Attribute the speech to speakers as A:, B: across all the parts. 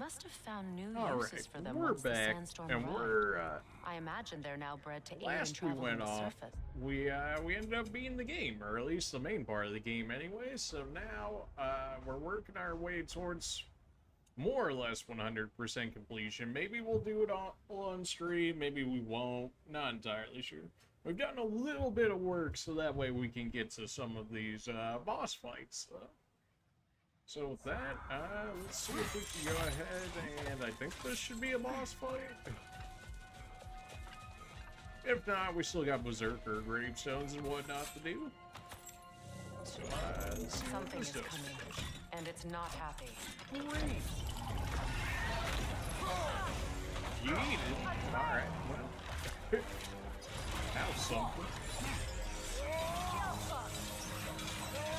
A: must have found new
B: All
A: uses
B: right,
A: for them
B: we're
A: once the
B: back,
A: sandstorm
B: and
A: arrived. I imagine they're now bred to air and
B: last we
A: travel
B: went
A: on the
B: off,
A: surface.
B: we ended up beating the game, or at least the main part of the game anyway, so now we're working our way towards more or less 100% completion. Maybe we'll do it on stream, maybe we won't, not entirely sure. We've done a little bit of work so that way we can get to some of these boss fights. So with that, let's see if we can go ahead, and I think this should be a boss fight. If not, we still got Berserker gravestones and whatnot to do. So, let's see
A: Something
B: what
A: is
B: this does.
A: coming, and it's not happy.
B: Great. You eat it. Alright, well. That was something.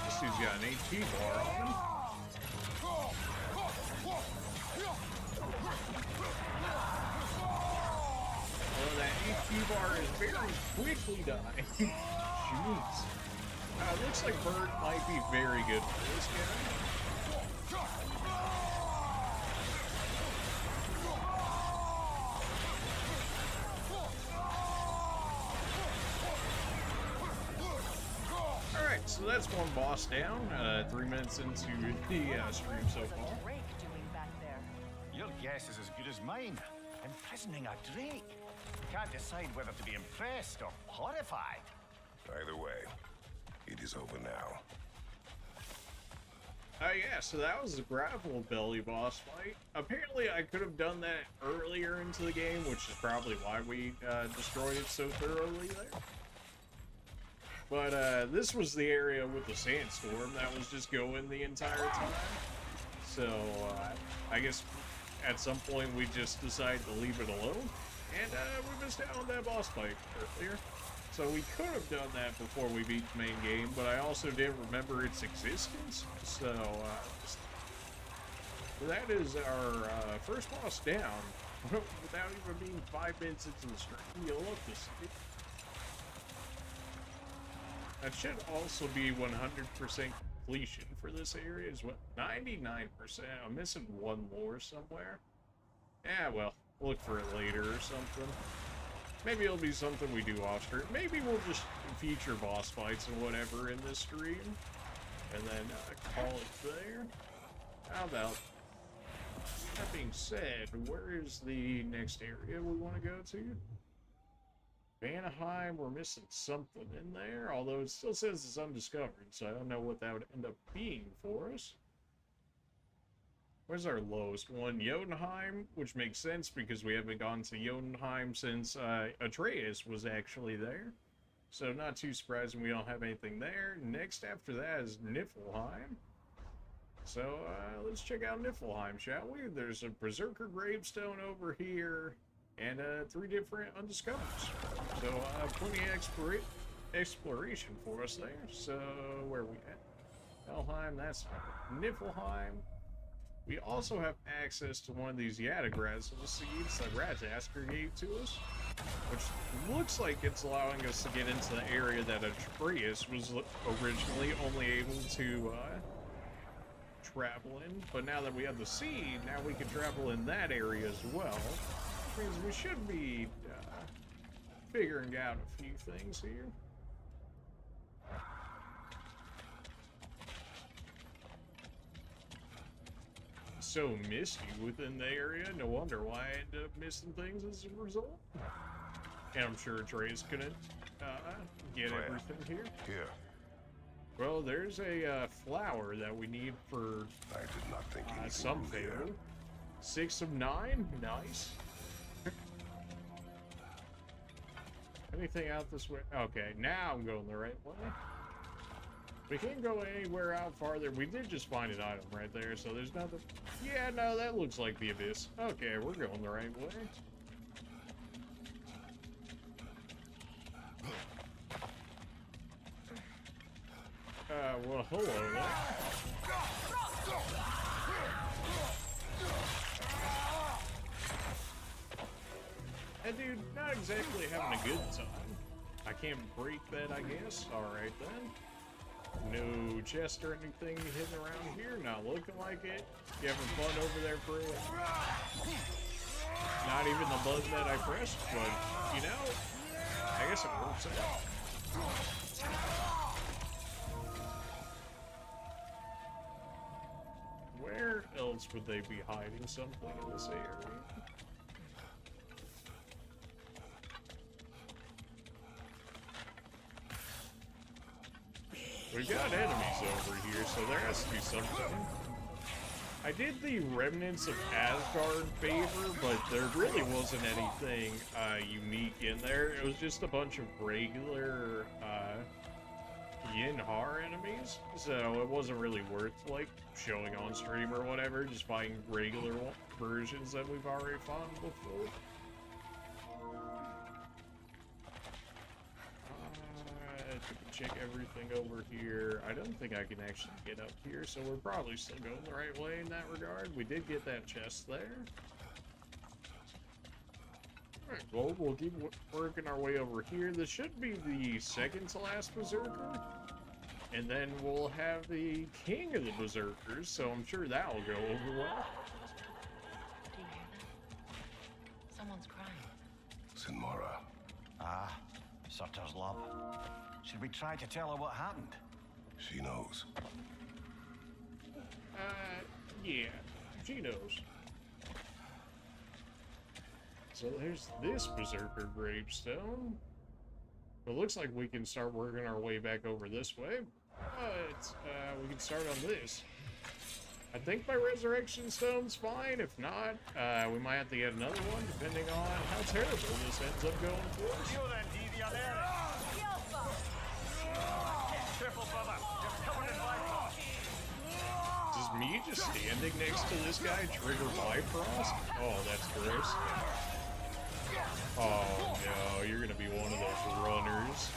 B: This dude's got an HP bar on him. Well, that HP bar is very quickly dying. Jeez. Looks like Bird might be very good for this guy. Alright, so that's one boss down. 3 minutes into the stream so far.
C: Your guess is as good as mine. Imprisoning a drake. Can't decide whether to be impressed or horrified.
D: Either way, it is over now.
B: Yeah, so that was the gravel belly boss fight. Apparently I could have done that earlier into the game, which is probably why we destroyed it so thoroughly there. But this was the area with the sandstorm that was just going the entire time. So I guess at some point we just decided to leave it alone. And we missed out on that boss fight earlier. So we could have done that before we beat the main game, but I also didn't remember its existence. So that is our first boss down. Without even being 5 minutes into the stream, you'll love to see. That should also be 100% completion for this area as well. 99%. I'm missing one more somewhere. Yeah, well, look for it later or something. Maybe it'll be something we do off stream. Maybe we'll just feature boss fights and whatever in this stream. And then call it there. How about... That being said, where is the next area we want to go to? Vanaheim, we're missing something in there, although it still says it's undiscovered, so I don't know what that would end up being for us. Where's our lowest one? Jotunheim, which makes sense because we haven't gone to Jotunheim since Atreus was actually there. So not too surprising we don't have anything there. Next after that is Niflheim. So let's check out Niflheim, shall we? There's a Berserker gravestone over here. And 3 different undiscovers. So plenty of exploration for us there. So where are we at? Helheim, that's Niflheim. We also have access to one of these Yatagrass seeds that Radzasker gave to us, which looks like it's allowing us to get into the area that Atreus was originally only able to travel in. But now that we have the seed, now we can travel in that area as well. Means we should be figuring out a few things here. So misty within the area. No wonder why I ended up missing things as a result. And I'm sure Trey's gonna get everything here.
D: Here.
B: Well, there's a flower that we need for
D: I did not think
B: some favor. 6 of 9. Nice. Anything out this way? Okay, now I'm going the right way. We can't go anywhere out farther. We did just find an item right there, so there's nothing. Yeah, no, that looks like the abyss. Okay, we're going the right way. Well, hello there. And dude, not exactly having a good time. I can't break that, I guess. Alright then. No chest or anything hidden around here. Not looking like it. You having fun over there, crew? Not even the button that I pressed, but, you know, I guess it works out. Where else would they be hiding something in this area? We've got enemies over here, so there has to be something. I did the Remnants of Asgard favor, but there really wasn't anything unique in there. It was just a bunch of regular Yin-Har enemies, so it wasn't really worth, like, showing on stream or whatever, just fighting regular versions that we've already fought before. Check everything over here. I don't think I can actually get up here, so we're probably still going the right way in that regard. We did get that chest there. Alright, well, we'll keep working our way over here. This should be the second to last Berserker. And then we'll have the King of the Berserkers, so I'm sure that will go over well.
A: Do you hear that? Someone's crying.
D: Sinmara.
C: Ah, Sutter's love. Should we try to tell her what happened?
D: She knows.
B: Yeah, she knows. So there's this Berserker gravestone. It looks like we can start working our way back over this way. But, we can start on this. I think my Resurrection Stone's fine. If not, we might have to get another one, depending on how terrible this ends up going for us. Does me just standing next to this guy trigger Bifrost? Oh, that's gross. Oh no, you're gonna be one of those runners.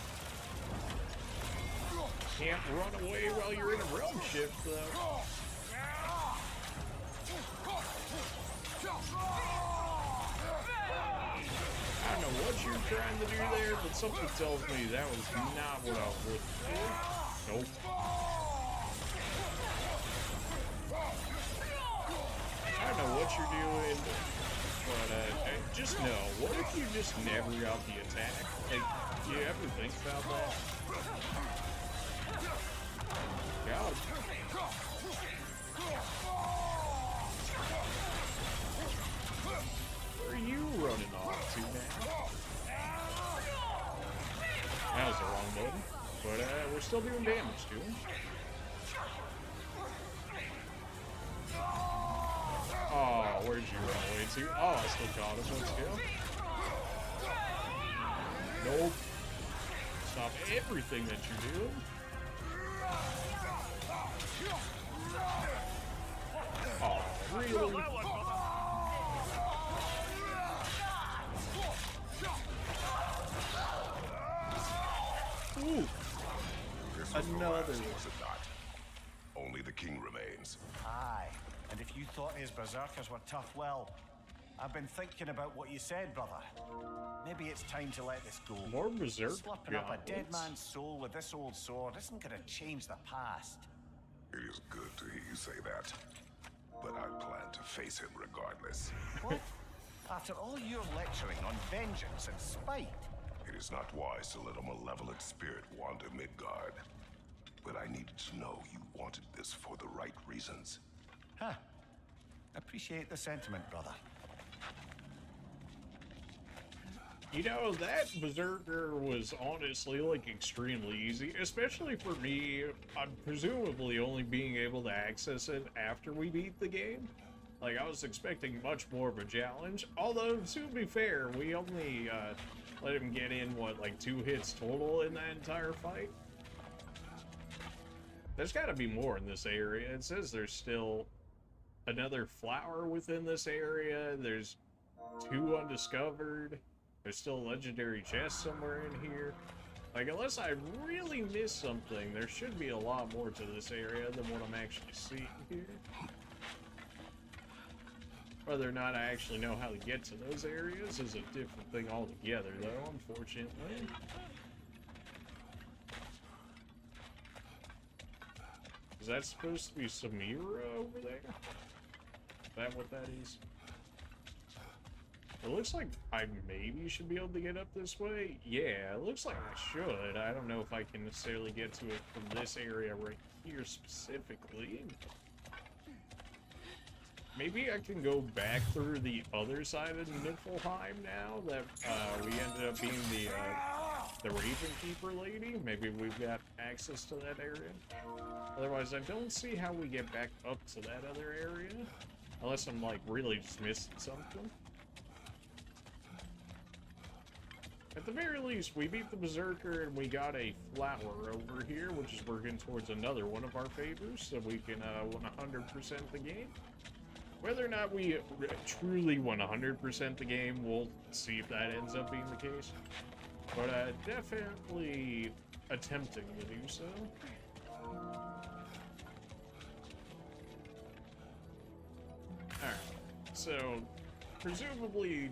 B: Can't run away while you're in a realm shift, though. I don't know what you're trying to do there, but something tells me that was not what I was looking for. Nope. I don't know what you're doing, but just know, what if you just never got the attack? Like, do you ever think about that? God. Where are you running off to now? That was the wrong button, but we're still doing damage to him. Oh, where'd you run away to? Oh, I still got him. Let's go. Nope. Stop everything that you're doing. Oh, really? Ooh. Another one.
D: Only the king remains.
C: Aye, and if you thought his berserkers were tough, well, I've been thinking about what you said, brother. Maybe it's time to let this go.
B: More berserk
C: Slapping up a dead man's soul with this old sword isn't gonna change the past.
D: It is good to hear you say that. But I plan to face him regardless.
C: What? After all your lecturing on vengeance and spite?
D: It is not wise to let a malevolent spirit wander Midgard. But I needed to know you wanted this for the right reasons.
C: Huh. Appreciate the sentiment, brother.
B: You know, that Berserker was honestly, like, extremely easy, especially for me. I'm presumably only being able to access it after we beat the game. Like, I was expecting much more of a challenge, although, to be fair, we only let him get in, what, like 2 hits total in that entire fight? There's gotta be more in this area. It says there's still another flower within this area. There's 2 undiscovered. There's still a legendary chest somewhere in here. Like, unless I really missed something, there should be a lot more to this area than what I'm actually seeing here. Whether or not I actually know how to get to those areas is a different thing altogether, though, unfortunately. Is that supposed to be Samira over there? Is that what that is? It looks like I maybe should be able to get up this way. Yeah, it looks like I should. I don't know if I can necessarily get to it from this area right here specifically. Maybe I can go back through the other side of Niflheim now that we ended up being the Raven Keeper lady. Maybe we've got access to that area. Otherwise, I don't see how we get back up to that other area. Unless I'm, like, really just missing something. At the very least, we beat the Berserker and we got a flower over here, which is working towards another one of our favors, so we can 100% the game. Whether or not we truly 100% the game, we'll see if that ends up being the case. But definitely attempting to do so. Alright, so presumably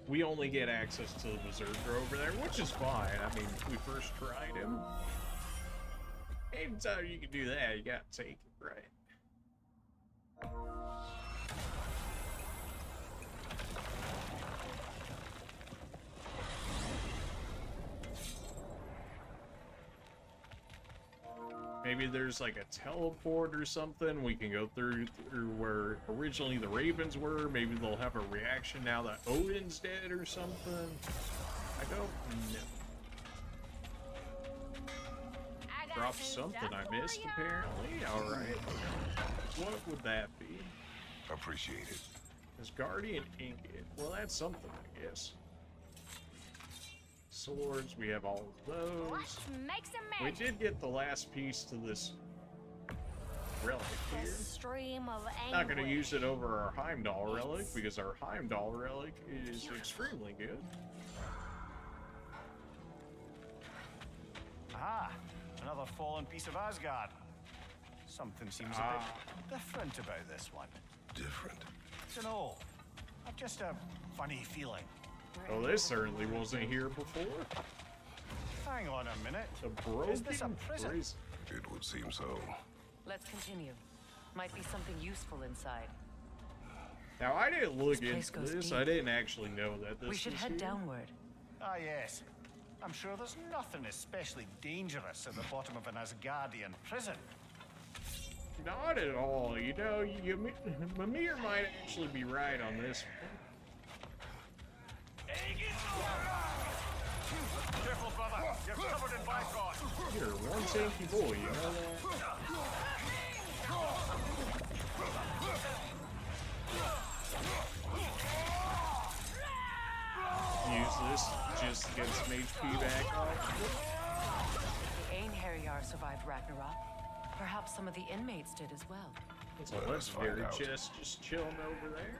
B: we only get access to the Berserker over there, which is fine. I mean, we first tried him. Anytime you can do that, you gotta take it, right? Maybe there's like a teleport or something. We can go through where originally the Ravens were. Maybe they'll have a reaction now that Odin's dead or something. I don't know. Drop something I missed, apparently. Alright. What would that be?
D: Appreciate it.
B: There's Guardian Ingot. Well, that's something, I guess. Swords, we have all of those. We did get the last piece to this relic here. Not going to use it over our Heimdall relic because our Heimdall relic is extremely good.
C: Aha! Another fallen piece of Asgard. Something seems a bit different about this one.
D: Different?
C: Dunno. I've just a funny feeling.
B: Oh, this certainly wasn't here before.
C: Hang on a minute.
B: The broken
C: Is this a prison?
D: It would seem so.
A: Let's continue. Might be something useful inside.
B: Now, I didn't look
A: This place
B: into
A: goes
B: this.
A: deep.
B: I didn't actually know that this
A: We should
B: was
A: head
B: here.
A: downward.
C: Ah, yes. I'm sure there's nothing especially dangerous at the bottom of an Asgardian prison.
B: Not at all. You know, Mimir might actually be right on this one.
C: Careful, brother. You're covered in Bifrost.
B: You're one tanky boy, you know that? Use this just to get some HP back off.
A: The Einherjar survived Ragnarok. Perhaps some of the inmates did as well.
B: It's a legendary chest just chilling over there.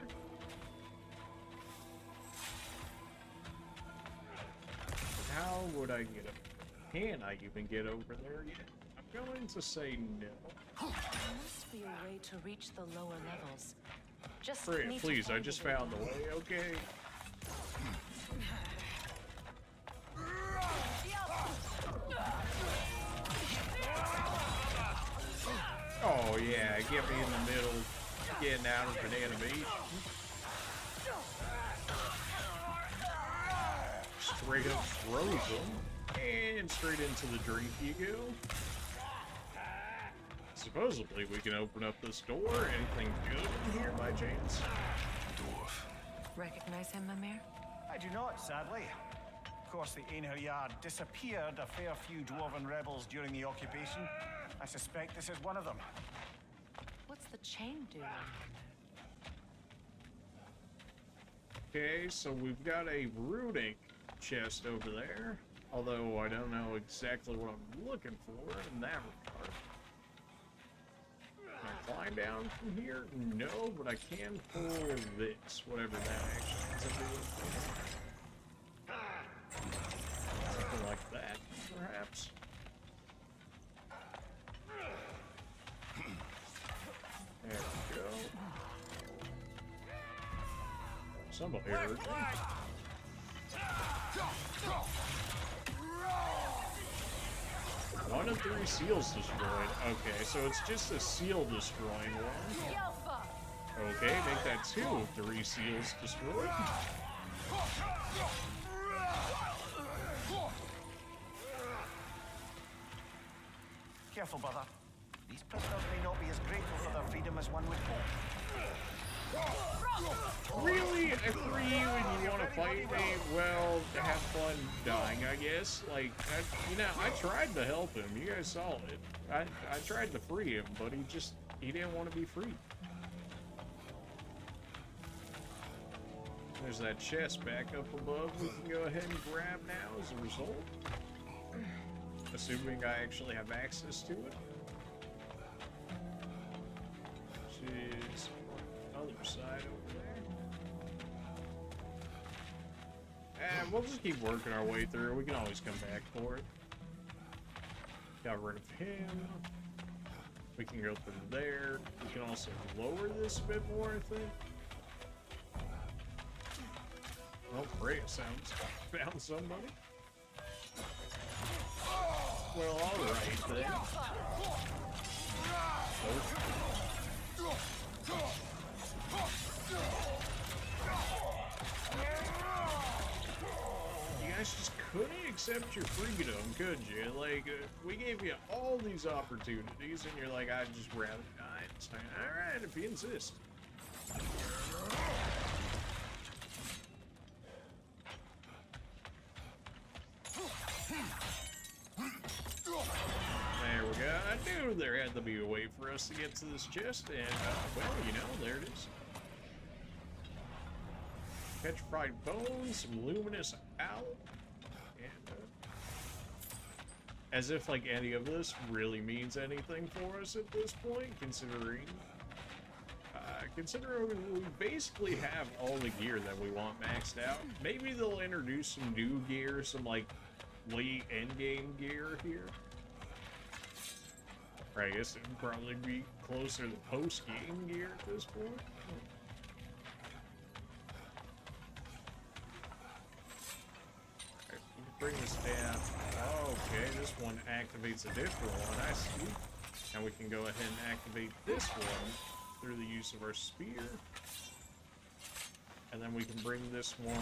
B: How would I get up? Can I even get over there yet? I'm going to say no.
A: There must be a way to reach the lower levels. Just
B: Freya,
A: need to
B: please, I
A: find
B: just
A: the way.
B: found the way, okay? Oh yeah, get me in the middle, getting out of an animation. Straight up throws them, and straight into the drink you go. Supposedly we can open up this door. Anything good in here by chance?
D: Dwarf.
A: Recognize him, Mimir?
C: I do not, sadly. Of course, the Einherjar disappeared a fair few dwarven rebels during the occupation. I suspect this is one of them.
A: What's the chain doing?
B: Okay, so we've got a runic chest over there. Although I don't know exactly what I'm looking for in that regard. Can I climb down from here? No, but I can pull this, whatever that actually ends up doing. Something like that, perhaps. There we go. Somebody heard me. 1 of 3 seals destroyed. Okay, so it's just a seal destroying one. Okay, make that 2 of 3 seals destroyed.
C: Careful, brother. These prisoners may not be as grateful for their freedom as one would hope.
B: Really? I free you and you want to fight me? Well, have fun dying, I guess. Like, you know, I tried to help him. You guys saw it. I tried to free him, but he didn't want to be free. There's that chest back up above we can go ahead and grab now as a result. Assuming I actually have access to it. Which is on the other side over there. And we'll just keep working our way through. We can always come back for it. Got rid of him. We can go through there. We can also lower this a bit more, I think. Well, Freya found somebody. Well, alright then. You guys just couldn't accept your freedom, could you? Like, we gave you all these opportunities, and you're like, I'd just rather die. It's like, alright, if you insist. There we go. I knew there had to be a way for us to get to this chest, and, well, you know, there it is. Petrified bones, some luminous owl, and, as if, like, any of this really means anything for us at this point, considering we basically have all the gear that we want maxed out. Maybe they'll introduce some new gear, some, like, late endgame gear here. Or I guess it would probably be closer to post-game gear at this point. Alright, bring this down. Okay, this one activates a different one, I see. Now we can go ahead and activate this one through the use of our spear. And then we can bring this one,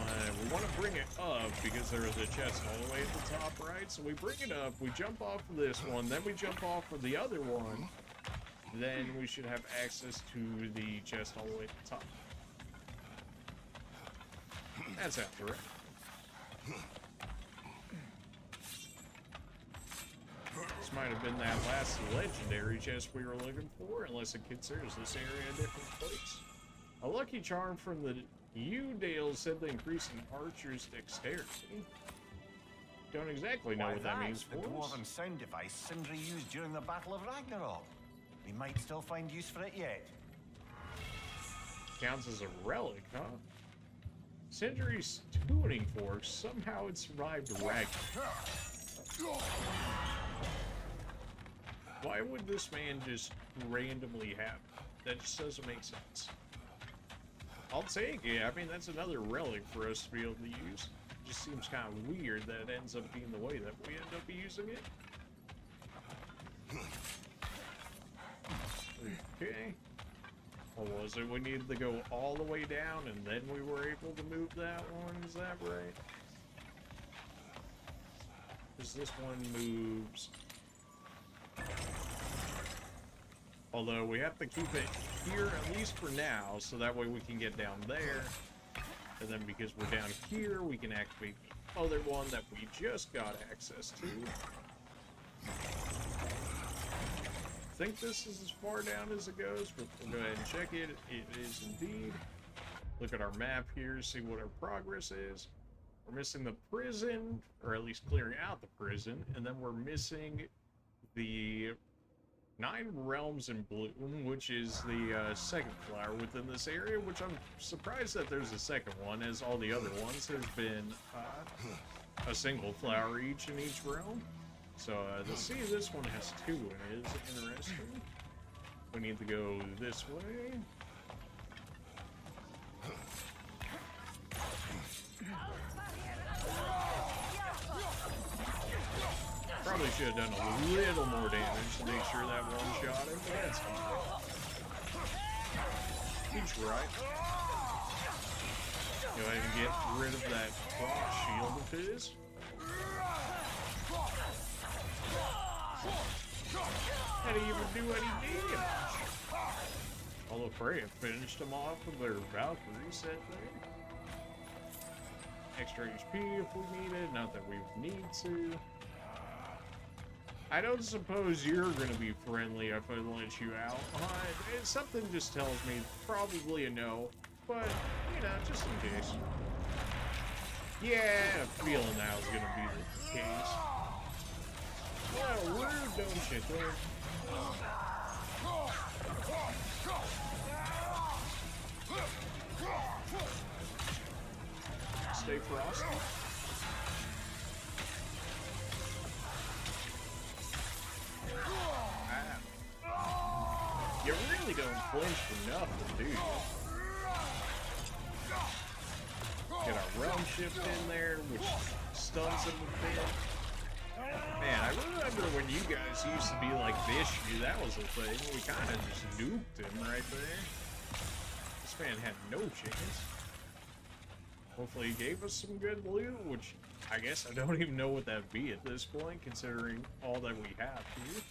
B: we want to bring it up because there is a chest all the way at the top, right? So we bring it up, we jump off of this one, then we jump off of the other one. Then we should have access to the chest all the way at the top. That's after it. This might have been that last legendary chest we were looking for, unless it considers this area a different place. A lucky charm from the Udale said the increase in archer's dexterity. Don't exactly know what that means for us.
C: The dwarven sound device Sindri used during the Battle of Ragnarok. We might still find use for it yet.
B: Counts as a relic, huh? Sindri's tuning fork, somehow it survived Ragnarok. Why would this man just randomly have it? That just doesn't make sense. I'll take it. I mean, that's another relic for us to be able to use. It just seems kind of weird that it ends up being the way that we end up using it. Okay. Or was it we needed to go all the way down and then we were able to move that one? Is that right? Because this one moves. Although we have to keep it here, at least for now, so that way we can get down there. And then because we're down here, we can activate the other one that we just got access to. I think this is as far down as it goes, but we'll go ahead and check it. It is indeed. Look at our map here, see what our progress is. We're missing the prison, or at least clearing out the prison, and then we're missing the 9 Realms in Bloom, which is the second flower within this area, which I'm surprised that there's a second one, as all the other ones has been a single flower each in each realm. So to see this one has 2 is interesting. We need to go this way. Probably Probably should have done a little more damage to make sure that one shot him, but that's fine. He's right. Go ahead and get rid of that frost shield of his. How do you even do any damage? Although Freya finished him off with their Valkyrie set there. Extra HP if we need it, not that we need to. I don't suppose you're gonna be friendly if I let you out. Something just tells me probably a no, but you know, just in case. Yeah, I had a feeling that was gonna be the case. Well, rude, don't you think? Stay frosty. You really don't flinch for nothing, do you? Get our realm shift in there, which stuns him a bit. Man, I remember when you guys used to be like this, that was the thing. We kind of just nuked him right there. This man had no chance. Hopefully he gave us some good loot, which I guess I don't even know what that'd be at this point, considering all that we have here.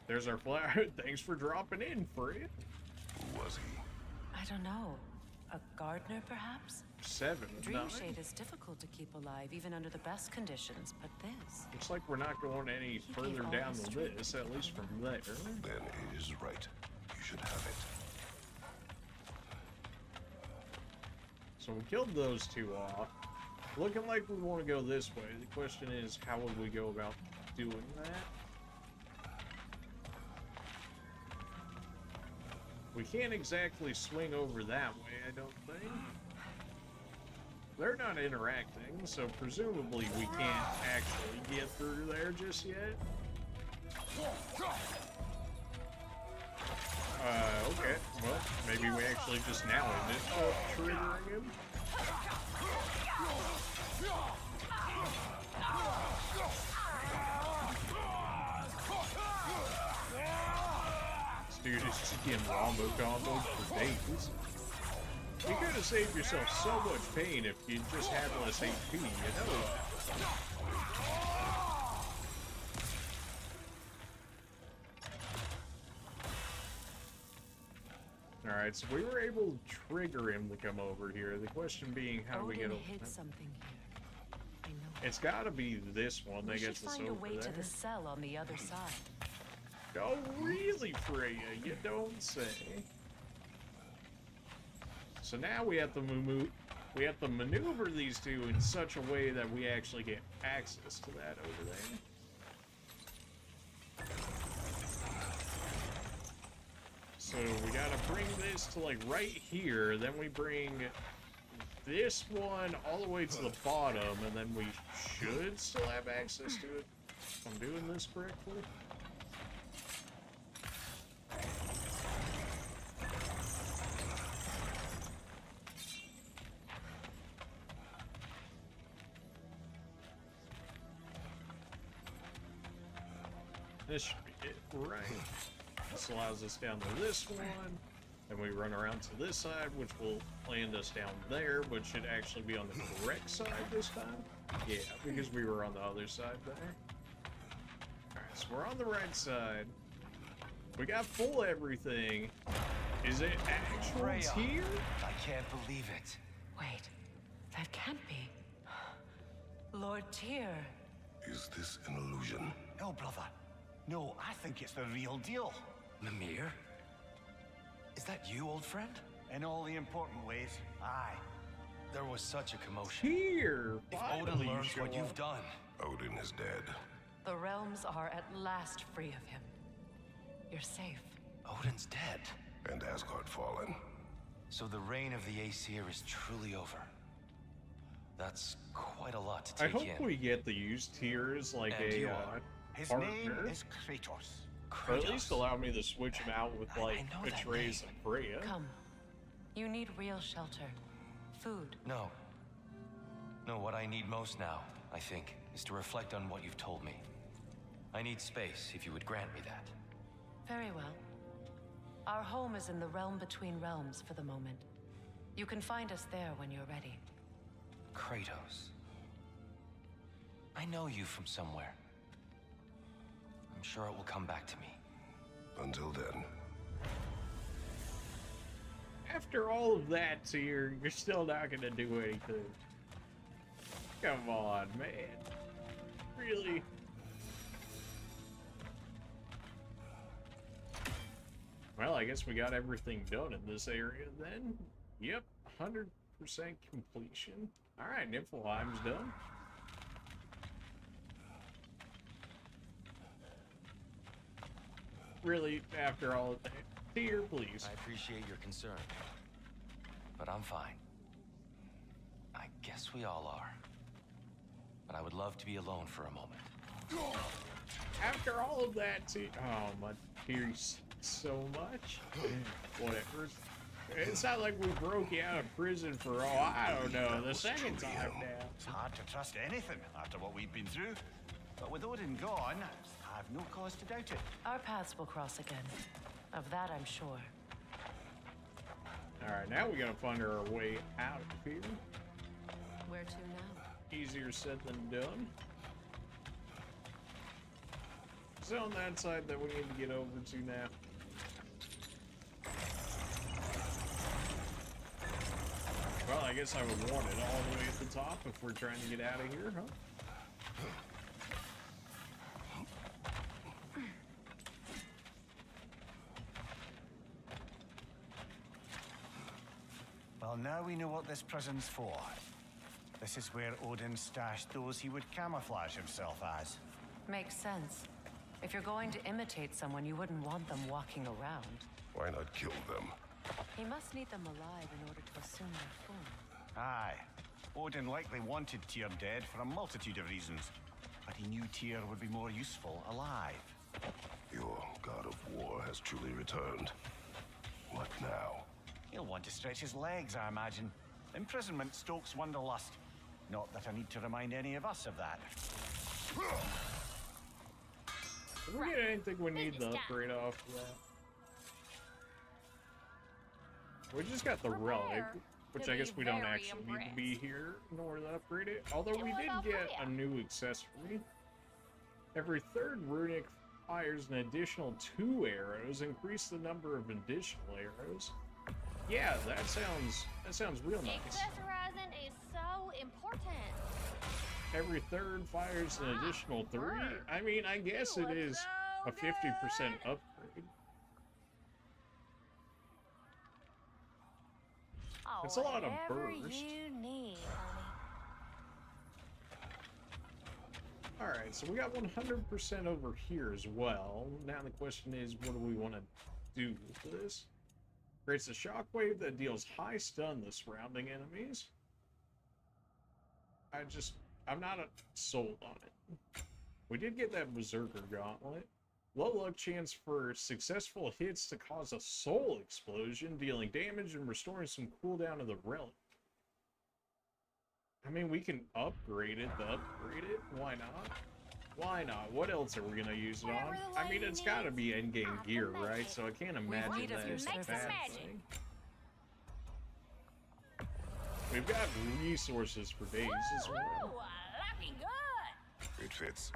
B: There's our flower. Thanks for dropping in, Fred.
D: Who was he?
A: I don't know. A gardener, perhaps?
B: 7, 9.
A: Dreamshade is difficult to keep alive, even under the best conditions, but this...
B: Looks like we're not going any further down the list, at least from there.
D: Then it is right. You should have it.
B: So we killed those two off. Looking like we want to go this way. The question is, how would we go about doing that? We can't exactly swing over that way, I don't think. They're not interacting, so presumably we can't actually get through there just yet. Okay. Well, maybe we actually just now ended up triggering him. Dude, it's just getting Rombo combos for days. You could have saved yourself so much pain if you just had less HP, you know? Alright, so we were able to trigger him to come over here. The question being, how do we get over
A: hid something here. I know.
B: It's gotta be this one that gets us over there.
A: We should find a way to the cell on the other side.
B: Oh, really, Freya? You don't say. So now we have to maneuver these two in such a way that we actually get access to that over there. So we gotta bring this to like right here, then we bring this one all the way to the bottom, and then we should still have access to it. If I'm doing this correctly. This should be it, right? This allows us down to this one, and we run around to this side, which will land us down there, but should actually be on the correct side this time. Yeah, because we were on the other side there. Alright, so we're on the right side. We got full everything. Is it actual here?
C: I can't believe it.
A: Wait, that can't be. Lord Tyr.
D: Is this an illusion?
C: No, brother. No, I think it's the real deal.
E: Mimir? Is that you, old friend?
C: In all the important ways, aye.
E: There was such a commotion.
B: Here!
E: If
B: Finally
E: Odin learns
B: show
E: what
B: up.
E: you've done...
D: Odin is dead.
A: The realms are at last free of him. You're safe.
E: Odin's dead.
D: And Asgard fallen.
E: So the reign of the Aesir is truly over. That's quite a lot to
B: I
E: take
B: hope
E: in.
B: we get to use Tyrs like
E: And you
B: a
E: are?
C: His
B: partner.
C: name is Kratos.
B: Or at least allow me to switch him out with like
E: I know that
B: Atreus
E: name.
B: and Freya.
A: Come. You need real shelter. Food.
E: No, No, what I need most now, I think, is to reflect on what you've told me. I need space, if you would grant me that.
A: Very well. Our home is in the realm between realms for the moment. You can find us there when you're ready.
E: Kratos. I know you from somewhere. I'm sure it will come back to me.
D: Until then.
B: After all of that, Tyr, you're still not gonna do anything. Come on, man. Really? Well, I guess we got everything done in this area then. Yep, 100% completion. Alright, Niflheim's done. Really, after all of that, Tyr, please.
E: I appreciate your concern, but I'm fine. I guess we all are. But I would love to be alone for a moment.
B: After all of that, Tyr. Oh, my Tyr so much. Whatever. It's not like we broke you out of prison for, I don't know, the second time now.
C: It's hard to trust anything after what we've been through. But with Odin gone, I've no cause to doubt it.
A: Our paths will cross again. Of that, I'm sure.
B: Alright, now we gotta find our way out of here.
A: Where to now?
B: Easier said than done. It's on that side that we need to get over to now. Well, I guess I would want it all the way at the top if we're trying to get out of here, huh?
C: Well, now we know what this prison's for. This is where Odin stashed those he would camouflage himself as.
A: Makes sense. If you're going to imitate someone, you wouldn't want them walking around.
D: Why not kill them?
A: He must need them alive in order to assume their form.
C: Aye. Odin likely wanted Tyr dead for a multitude of reasons, but he knew Tyr would be more useful alive.
D: Your God of War has truly returned. What now?
C: He'll want to stretch his legs, I imagine. Imprisonment stokes wanderlust. Not that I need to remind any of us of that.
B: Did we get anything we need to upgrade off of that? We just got the relic, which I guess we don't actually need to be here in order to upgrade it. Although we did get a new accessory. Every third runic fires an additional 2 arrows. Increase the number of additional arrows. Yeah, that sounds real nice.
F: Accessorizing is so important.
B: Every third fires an additional 3. I mean, I guess it is a 50% upgrade. It's a lot of burst.
F: You need, honey.
B: Alright, so we got 100% over here as well. Now the question is, what do we want to do with this? Creates a shockwave that deals high stun to surrounding enemies. I'm not sold on it. We did get that Berserker Gauntlet. Low luck chance for successful hits to cause a soul explosion, dealing damage and restoring some cooldown to the relic. I mean, we can upgrade it to upgrade it. Why not? Why not? What else are we gonna use it on? I mean, it's gotta be endgame gear, right? So I can't imagine that it's a bad thing. We've got resources for days as well.
F: Ooh, looking good.
D: It fits.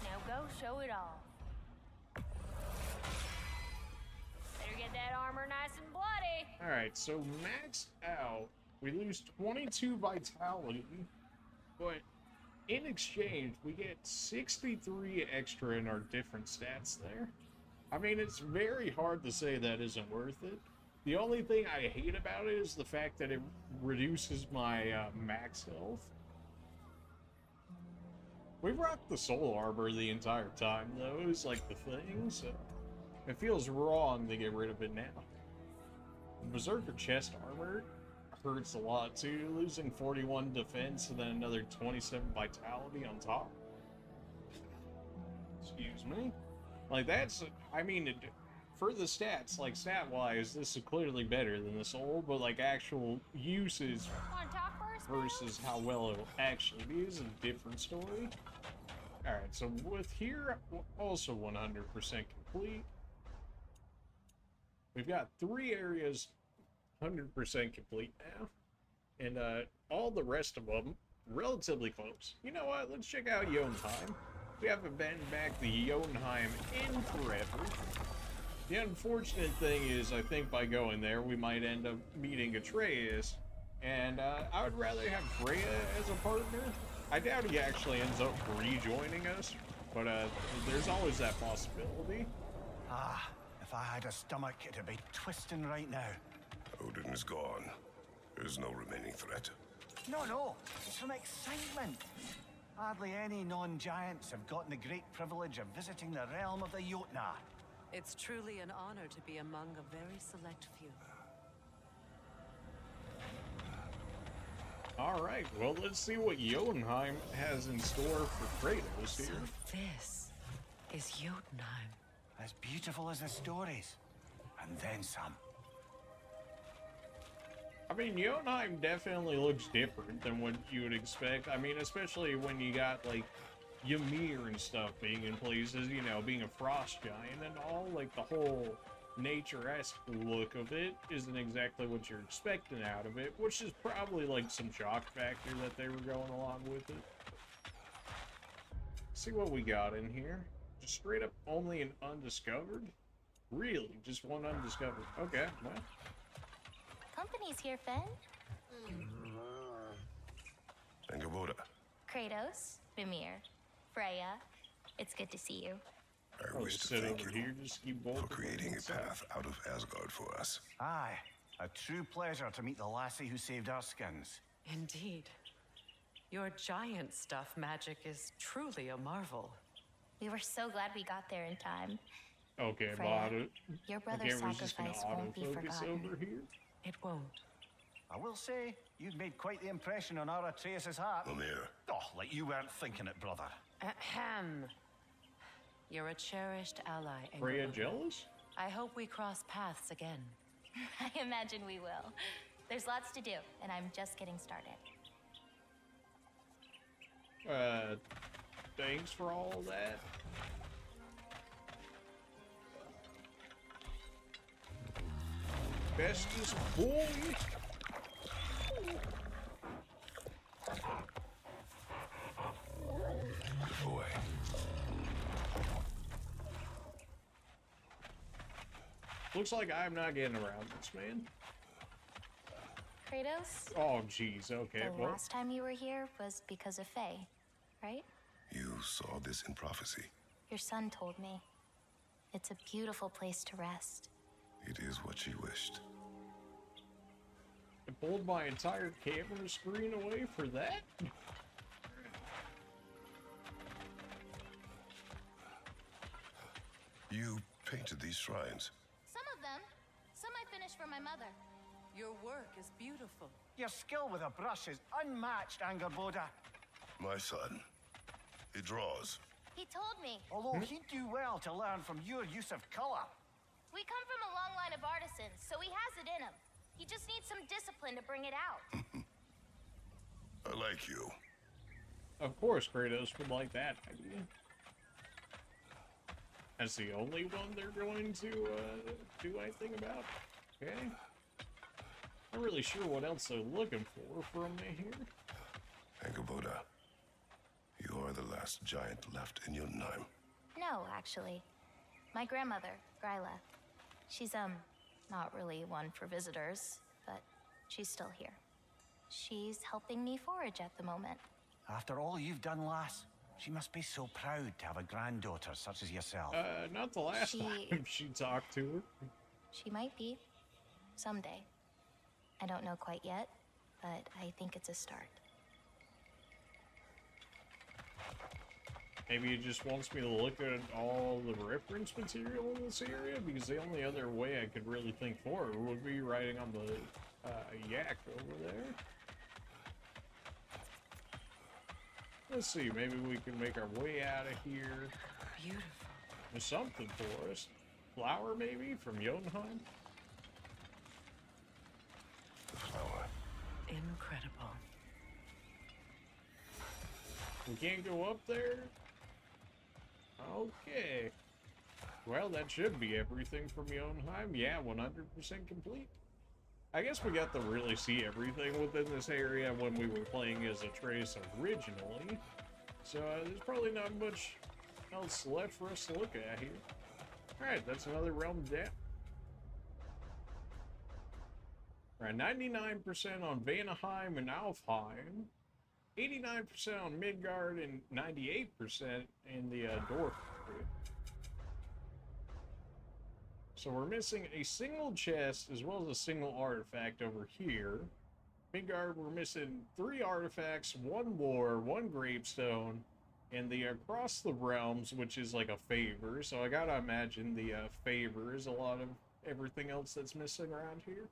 F: Now go show it off. Better get that armor nice and bloody.
B: Alright, so maxed out, we lose 22 vitality, but in exchange, we get 63 extra in our different stats there. I mean, it's very hard to say that isn't worth it. The only thing I hate about it is the fact that it reduces my max health. We've rocked the soul armor the entire time, though. It's like the thing, so it feels wrong to get rid of it now. Berserker chest armor hurts a lot too, losing 41 defense and then another 27 vitality on top. Excuse me. Like, that's, I mean, for the stats, like stat-wise, this is clearly better than the Soul, but like actual uses
F: Wanna talk first?
B: versus how well it actually be is a different story. Alright, so with here, also 100% complete. We've got 3 areas 100% complete now. And all the rest of them relatively close. You know what? Let's check out Jotunheim. We haven't been back to Jotunheim in forever. The unfortunate thing is, I think by going there, we might end up meeting Atreus. And I would rather have Freya as a partner. I doubt he actually ends up rejoining us, but there's always that possibility.
C: Ah, if I had a stomach, it'd be twisting right now.
D: Odin is gone. There's no remaining threat.
C: No, it's from excitement. Hardly any non-giants have gotten the great privilege of visiting the realm of the Jotnar.
G: It's truly an honor to be among a very select few.
B: Alright, well, let's see what Jotunheim has in store for Kratos here.
G: So this is Jotunheim.
C: As beautiful as the stories. And then some.
B: I mean, Jotunheim definitely looks different than what you would expect. I mean, especially when you got, like, Ymir and stuff being in places, you know, being a frost giant and all, like, the whole nature-esque look of it isn't exactly what you're expecting out of it, which is probably, like, some shock factor that they were going along with it. See what we got in here. Just straight up only an undiscovered? Really? Just one undiscovered? Okay, well.
H: Company's here, Finn.
D: Angaboda,
H: Kratos, Mimir, Freya. It's good to see you.
D: I wish to thank you for
B: for
D: creating a path out of Asgard for us.
C: Aye, a true pleasure to meet the lassie who saved our skins.
G: Indeed. Your giant stuff magic is truly a marvel.
H: We were so glad we got there in time.
B: Okay,
H: Freya,
B: but
H: your brother's sacrifice won't be forgotten.
B: Over here.
G: It won't.
C: I will say, you've made quite the impression on our Atreus' heart.
D: Mimir,
C: Oh, like you weren't thinking it, brother.
G: Ahem. You're a cherished ally,
B: Freya
G: Angaboda.
B: jealous?
G: I hope we cross paths again.
H: I imagine we will. There's lots to do, and I'm just getting started.
B: Thanks for all that. Bestest boy.
D: boy.
B: Looks like I'm not getting around this, man.
H: Kratos,
B: Oh, jeez. Okay,
H: the
B: well.
H: last time you were here was because of Faye, right?
D: You saw this in prophecy.
H: Your son told me. It's a beautiful place to rest.
D: It is what she wished.
B: I pulled my entire camera screen away for that?
D: You painted these shrines.
H: Some of them. Some I finished for my mother.
G: Your work is beautiful.
C: Your skill with a brush is unmatched, Angaboda.
D: My son, he draws.
H: He told me.
C: Although he'd do well to learn from your use of color.
H: We come from a long line of artisans, so he has it in him. He just needs some discipline to bring it out.
D: I like you.
B: Of course, Kratos would like that idea. That's the only one they're going to do anything about. Okay. Not really sure what else they're looking for from me here.
D: Angaboda, you are the last giant left in Jotunheim.
H: No, actually. My grandmother, Gryla. She's, not really one for visitors, but she's still here. She's helping me forage at the moment.
C: After all you've done, lass, she must be so proud to have a granddaughter such as yourself.
B: Not the last time she talked to her.
H: She might be. Someday. I don't know quite yet, but I think it's a start.
B: Maybe it just wants me to look at all the reference material in this area, because the only other way I could really think forward would be riding on the yak over there. Let's see, maybe we can make our way out of here.
G: Beautiful.
B: There's something for us. flower, maybe, from Jotunheim?
D: The flower.
A: Incredible.
B: We can't go up there? Okay. Well, that should be everything from Jotunheim. Yeah, 100% complete. I guess we got to really see everything within this area when we were playing as Atreus originally. So there's probably not much else left for us to look at here. Alright, that's another realm down. Alright, 99% on Vanaheim and Alfheim. 89% on Midgard and 98% in the Dwarf area. So we're missing a single chest as well as a single artifact over here. Midgard, we're missing 3 artifacts, 1 lore, 1 gravestone, and the Across the Realms, which is like a favor. So I gotta imagine the favor is a lot of everything else that's missing around here.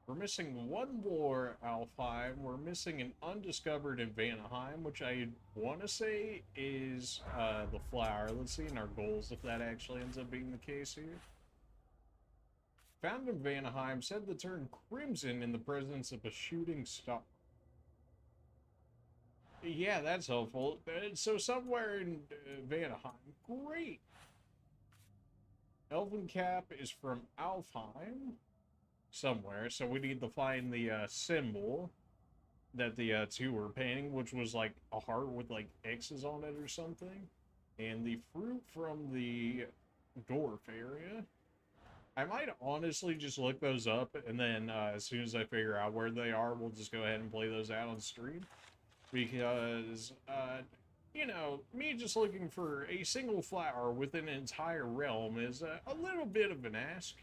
B: We're missing 1 lore Alfheim. We're missing an undiscovered in Vanaheim, which I want to say is the flower. Let's see in our goals if that actually ends up being the case here. Found in Vanaheim, said to turn crimson in the presence of a shooting star. Yeah, that's helpful. So somewhere in Vanaheim. Great! Elven Cap is from Alfheim. Somewhere. So we need to find the symbol that the 2 were painting, which was like a heart with like X's on it or something. And the fruit from the dwarf area. I might honestly just look those up, and then as soon as I figure out where they are, we'll just go ahead and play those out on stream. Because, you know, me just looking for a single flower within an entire realm is a little bit of an ask.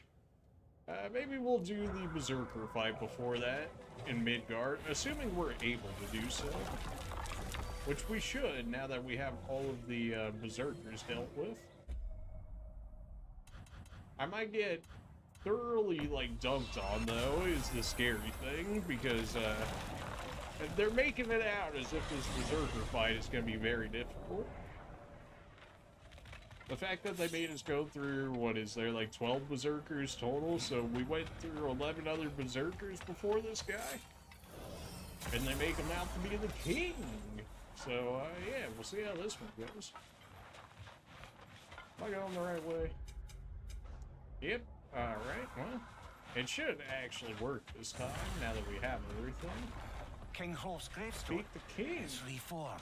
B: Maybe we'll do the Berserker fight before that in Midgard, assuming we're able to do so. Which we should, now that we have all of the Berserkers dealt with. I might get thoroughly, like, dunked on, though, is the scary thing, because, they're making it out as if this Berserker fight is going to be very difficult. The fact that they made us go through, what is there, like 12 Berserkers total, so we went through 11 other Berserkers before this guy, and they make him out to be the king. So, yeah, we'll see how this one goes. Am I going the right way? Yep. Alright, well, it should actually work this time, now that we have everything.
C: King Hrolf's gravestone
B: Beat the king.
C: is reformed.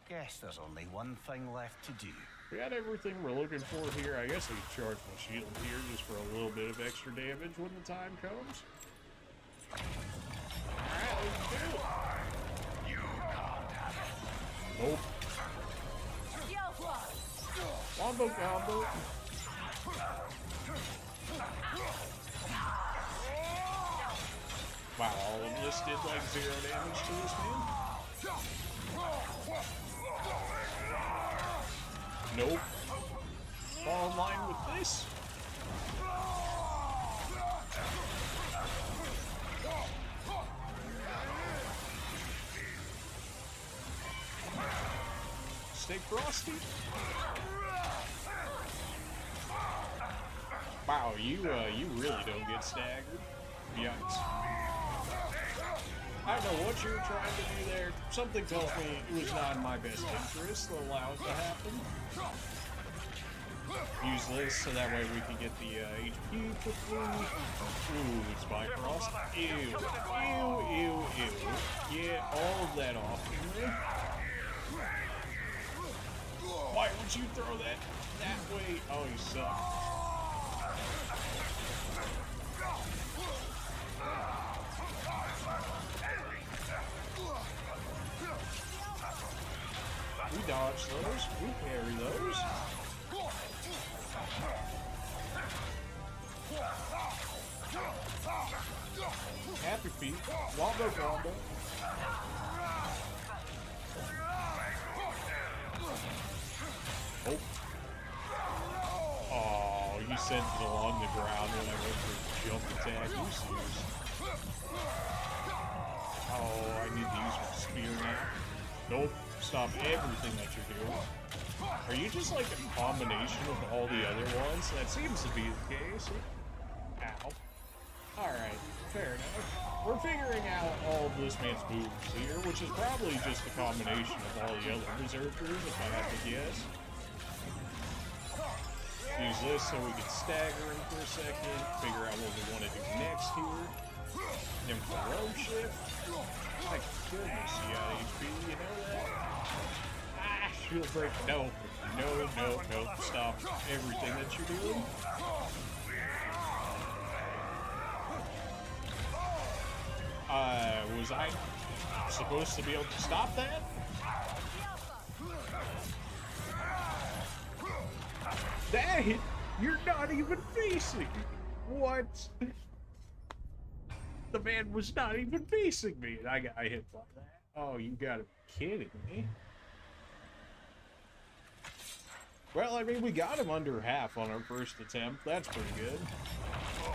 C: Guess there's only one thing left to do.
B: We got everything we're looking for here. I guess we charge my shield here just for a little bit of extra damage when the time comes. Alright, let's do it.
C: You can't have it.
B: Nope. Wombo combo. Wow, all of this did like 0 damage to this man? Nope. Fall in line with this? Stay frosty. Wow, you really don't get staggered. Yikes. I don't know what you're trying to do there. Something tells me it was not in my best interest to allow it to happen. Use this so that way we can get the HP quickly. Ooh, it's Bifrost. Ew. Ew, ew, ew. Get all of that off of me. Why would you throw that way? Oh, you suck. We dodge those. We parry those. Happy feet. Wombo combo. Oh. Oh, you sent it along the ground when I went for jump attack. You serious? Oh, I need to use my spear now. Nope. Stop everything that you're doing. Are you just like a combination of all the other ones? That seems to be the case. Ow. Alright, fair enough. We're figuring out all of this man's moves here, which is probably just a combination of all the other berserkers, if I have to guess. Use this so we can stagger him for a second, figure out what we want to do next here. Then for realm shift. My goodness, you got HP, you know that? Ah, shield break. No, no, no, no. Stop everything that you're doing. Was I supposed to be able to stop that? That hit, you're not even facing. What? The man was not even facing me, and I got hit by that. Oh, you gotta be kidding me. Well, I mean, we got him under half on our first attempt. That's pretty good.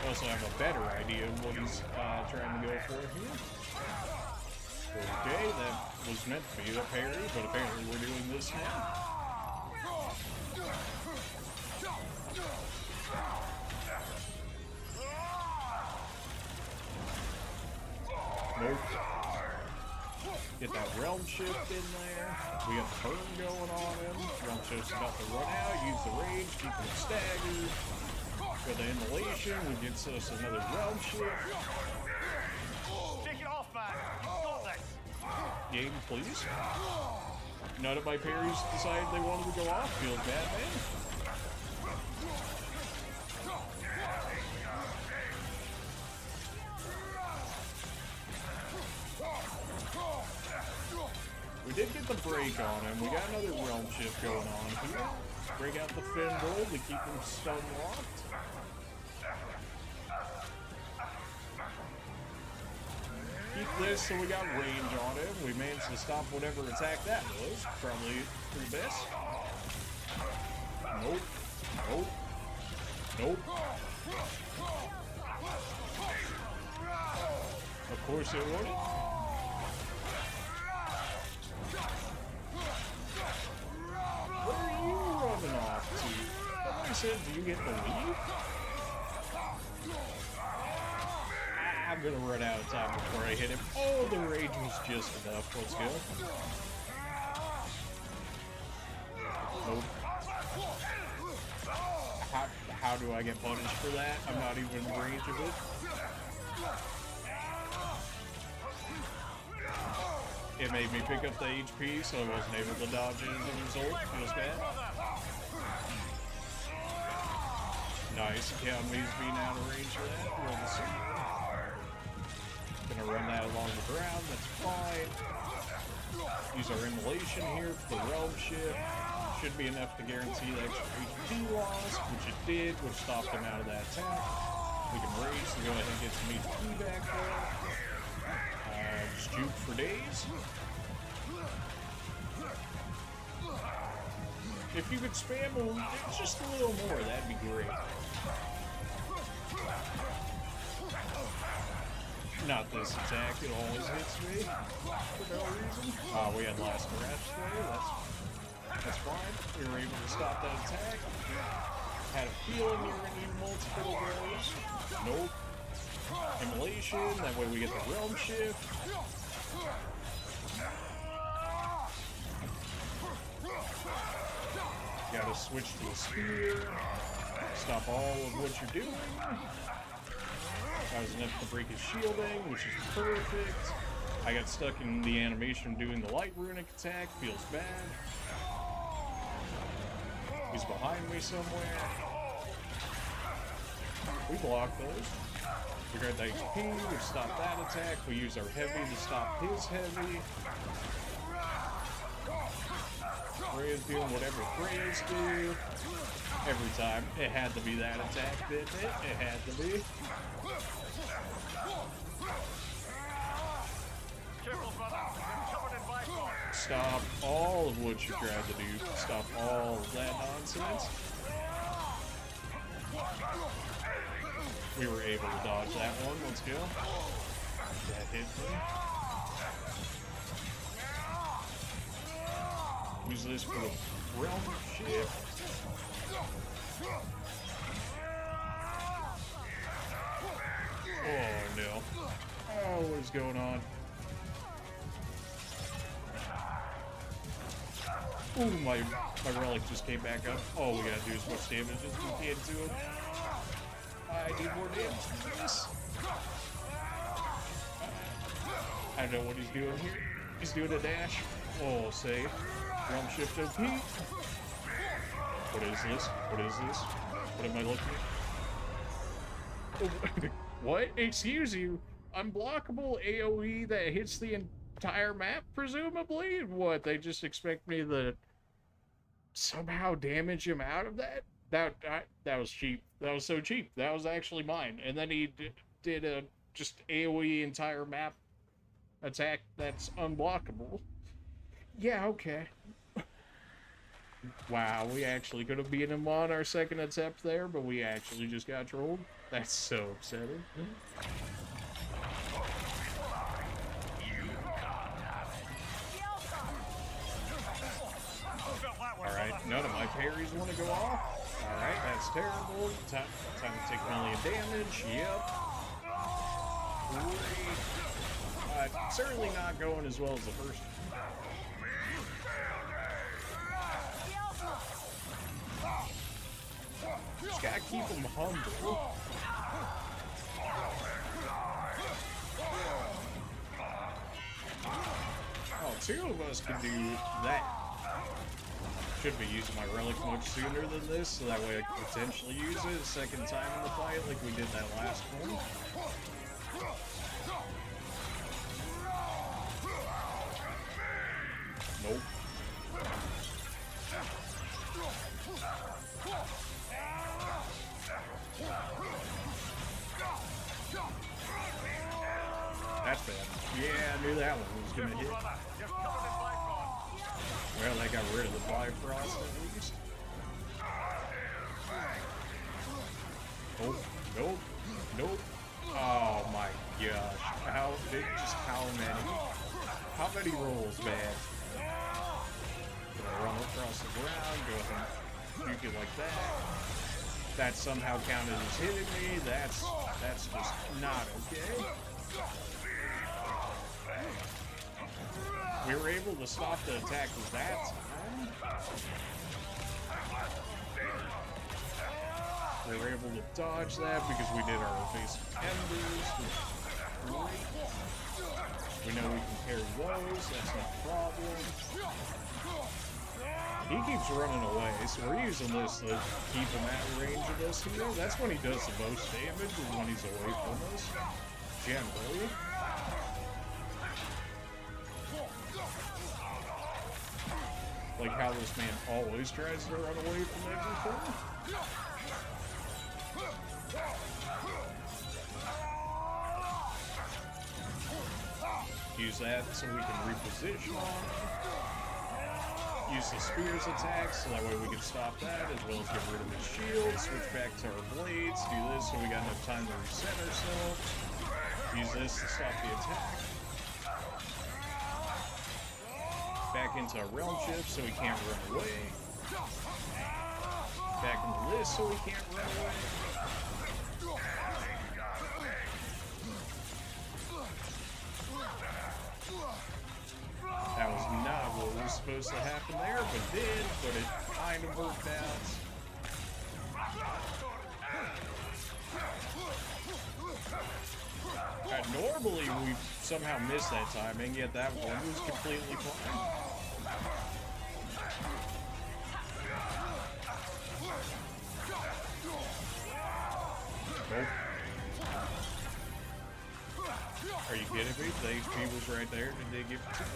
B: We also have a better idea of what he's trying to go for here. Okay, that was meant to be a parry, but apparently we're doing this now. Nope. Get that realm shift in there. We got the burn going on him. Realm shift's about to run out. Use the rage, keep him staggered. Got the immolation, which gets us another realm shift.
C: Take it off, man. You got this.
B: Game, please. None of my parries decided they wanted to go off. Feels bad, man. We did get the break on him. We got another realm shift going on here. Break out the fin roll to keep him stun locked. Keep this so we got range on him. We managed to stop whatever attack that was. Probably through this. Nope. Nope. Nope. Of course it wouldn't. Where are you running off to? Somebody said, do you get the lead? I'm gonna run out of time before I hit him. Oh, the rage was just enough. Let's go. Nope. How do I get punished for that? I'm not even in range of it. It made me pick up the HP, so I wasn't able to dodge it as a result. Feels bad. Nice. Economy's being out of range for that. We'll see. Gonna run that along the ground. That's fine. Use our immolation here for the realm shift. Should be enough to guarantee the extra HP loss, which it did, which stopped him out of that attack. We can raise to go ahead and get some HP back there. Just juke for days. If you could spam just a little more, that'd be great. Not this attack, it always hits me for no reason. We had last scratch there, that's fine. We were able to stop that attack. Had a feeling we were going to need multiple blows. Nope. Immolation, that way we get the realm shift. Gotta switch to the spear. Stop all of what you're doing. That was enough to break his shielding, which is perfect. I got stuck in the animation doing the light runic attack. Feels bad. He's behind me somewhere. We blocked those. We got the HP, we stopped that attack. We use our heavy to stop his heavy. Freya's doing whatever Freya's do. Every time. It had to be that attack, didn't it? It had to be. Stop all of what you tried to do. Stop all of that nonsense. We were able to dodge that one. Let's go. That hit me. Use this for the realm shift. Oh no. Oh, what is going on? Ooh, my relic just came back up. All we gotta do is much damage as we can to him. I need more damage than this. I don't know what he's doing here. He's doing a dash. Oh, save. Realm shift OP. What is this? What is this? What am I looking at? What? Excuse you? Unblockable AoE that hits the entire map, presumably? What, they just expect me to somehow damage him out of that? That was cheap. That was so cheap. That was actually mine. And then he did a just AoE entire map attack that's unblockable. Yeah, okay. Wow, we actually could have beaten him on our second attempt there, but we actually just got trolled. That's so upsetting. Alright, none of my parries want to go off. Alright, that's terrible. Time to take a million damage. Yep. Certainly not going as well as the first one. Just gotta keep them humble. Oh, two of us can do that. Should be using my relic much sooner than this, so that way I can potentially use it a second time in the fight like we did that last one. Nope. That's bad. Yeah, I knew that one was gonna hit. Well, they got rid of the Bifrost at least. Nope, nope, nope. Oh my gosh. How many rolls, man? Gonna run across the ground, go ahead and juke it like that. That somehow counted as hitting me. That's just not okay. We were able to stop the attack with that time. We were able to dodge that because we did our evasive embers, which is great. We know we can carry those, that's not a problem. He keeps running away, so we're using this to keep him at range of us here. That's when he does the most damage, is when he's away from us, generally. Like how this man always tries to run away from everything. Use that so we can reposition on him. Use the spears attack so that way we can stop that, as well as get rid of his shield, switch back to our blades, do this so we got enough time to reset ourselves. Use this to stop the attack. Back into a realm shift so he can't run away. Back into this so he can't run away. That was not what was supposed to happen there, but did, but it kind of worked out. Normally we somehow miss that timing, yet that one was completely fine. Nope. Are you kidding me? The HP was right there. Did they give it to me?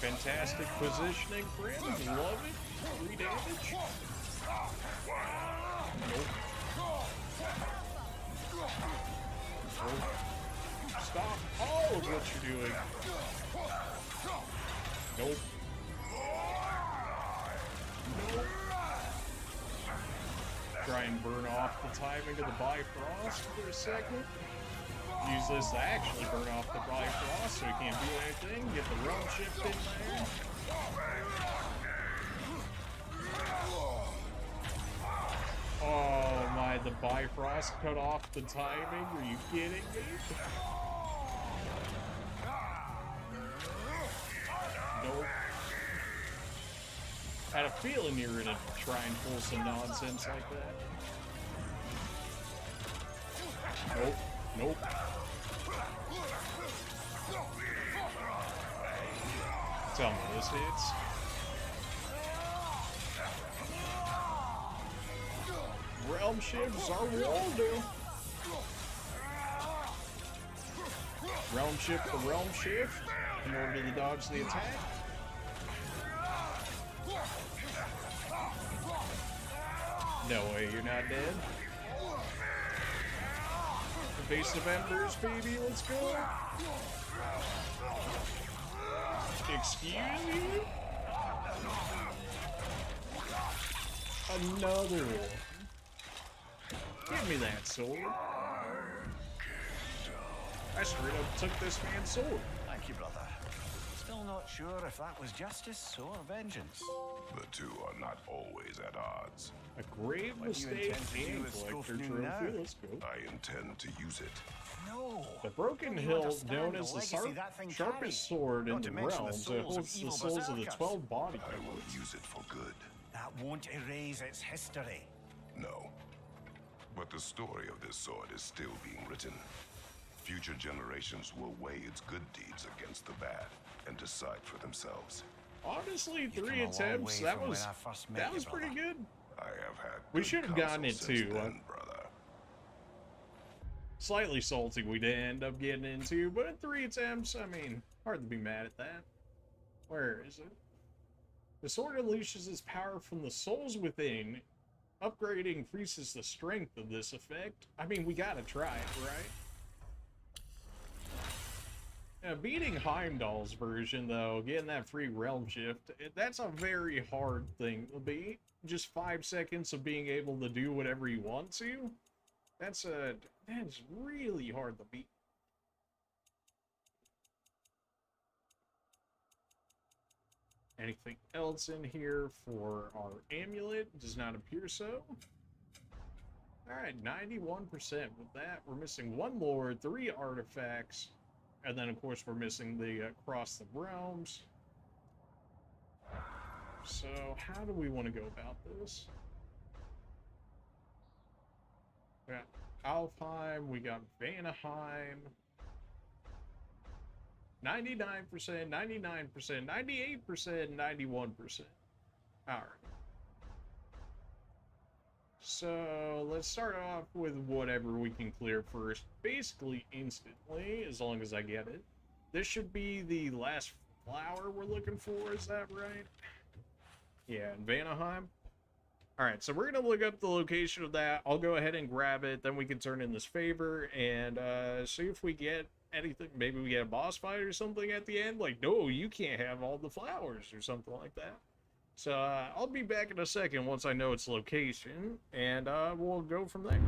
B: Fantastic positioning, friend. Love it. 3 damage. Nope. Stop all of what you're doing. Nope. Nope. Try and burn off the timing of the Bifrost for a second. Use this to actually burn off the Bifrost so so he can't do anything. Get the realm shift in there. Oh my, the Bifrost cut off the timing. Are you kidding me? Nope. I had a feeling you were gonna try and pull some nonsense like that. Nope. Nope. Tell me this hits. Realm shifts are wall do. Realm shift the realm shift in order to dodge the attack. No way, you're not dead. Evasive embers, baby, let's go. Excuse you? Another one. Give me that sword. I straight up took this man's sword.
C: Thank you, brother. Still not sure if that was justice or vengeance.
D: The two are not always at odds.
B: A grave mistake and collector trophy. Let's go.
D: I intend to use it.
C: No.
B: The Broken Hill, known as the sharpest sword in the realms, it holds the souls of the 12 body
D: I will
B: members.
D: use it for good.
C: That won't erase its history.
D: No. But the story of this sword is still being written. Future generations will weigh its good deeds against the bad and decide for themselves.
B: Honestly, 3 attempts, that was pretty good.
D: I have had
B: We should have gotten it too.
D: Then, brother.
B: Slightly salty we did end up getting into, but in 3 attempts, I mean, hard to be mad at that. Where is it? The sword unleashes its power from the souls within. Upgrading increases the strength of this effect. I mean, we gotta try it, right? Beating Heimdall's version, though, getting that free realm shift, that's a very hard thing to beat. Just 5 seconds of being able to do whatever you want to. That's really hard to beat. Anything else in here for our amulet? Does not appear so. Alright, 91%. With that, we're missing 1 lord, 3 artifacts, and then, of course, we're missing the Cross the Realms. So, how do we want to go about this? We got Alfheim, we got Vanaheim. 99%, 99%, 98%, 91%. Alright. So, let's start off with whatever we can clear first. Basically instantly, as long as I get it. This should be the last flower we're looking for, is that right? Yeah, in Vanaheim. Alright, so we're going to look up the location of that. I'll go ahead and grab it, then we can turn in this favor and see if we get anything. Maybe we get a boss fight or something at the end. Like, no, you can't have all the flowers or something like that. So I'll be back in a second once I know its location, and we'll go from there.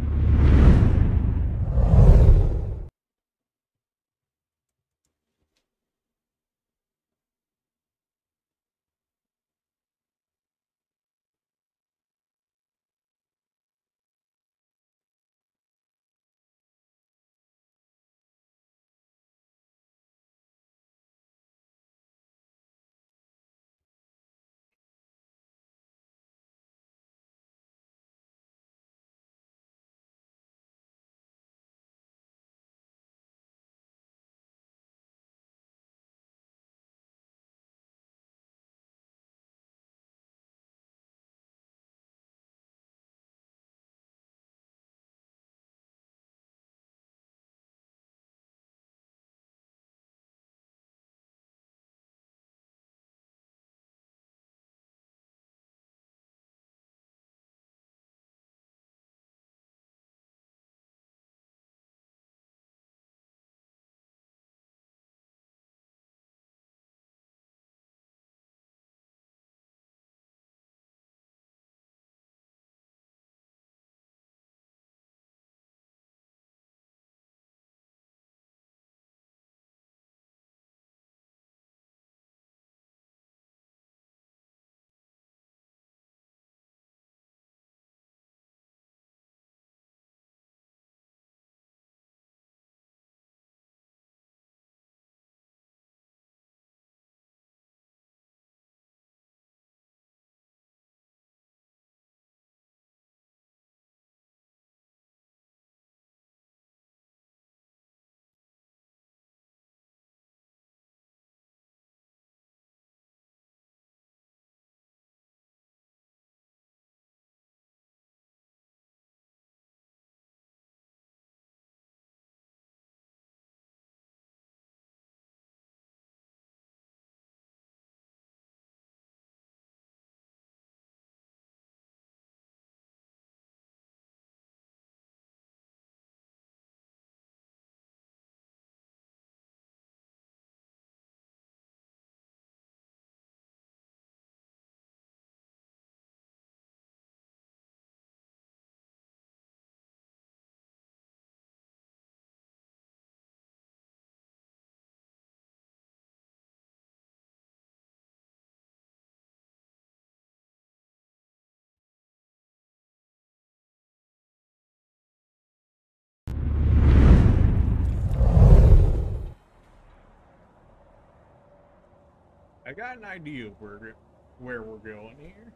B: I got an idea of where we're going here.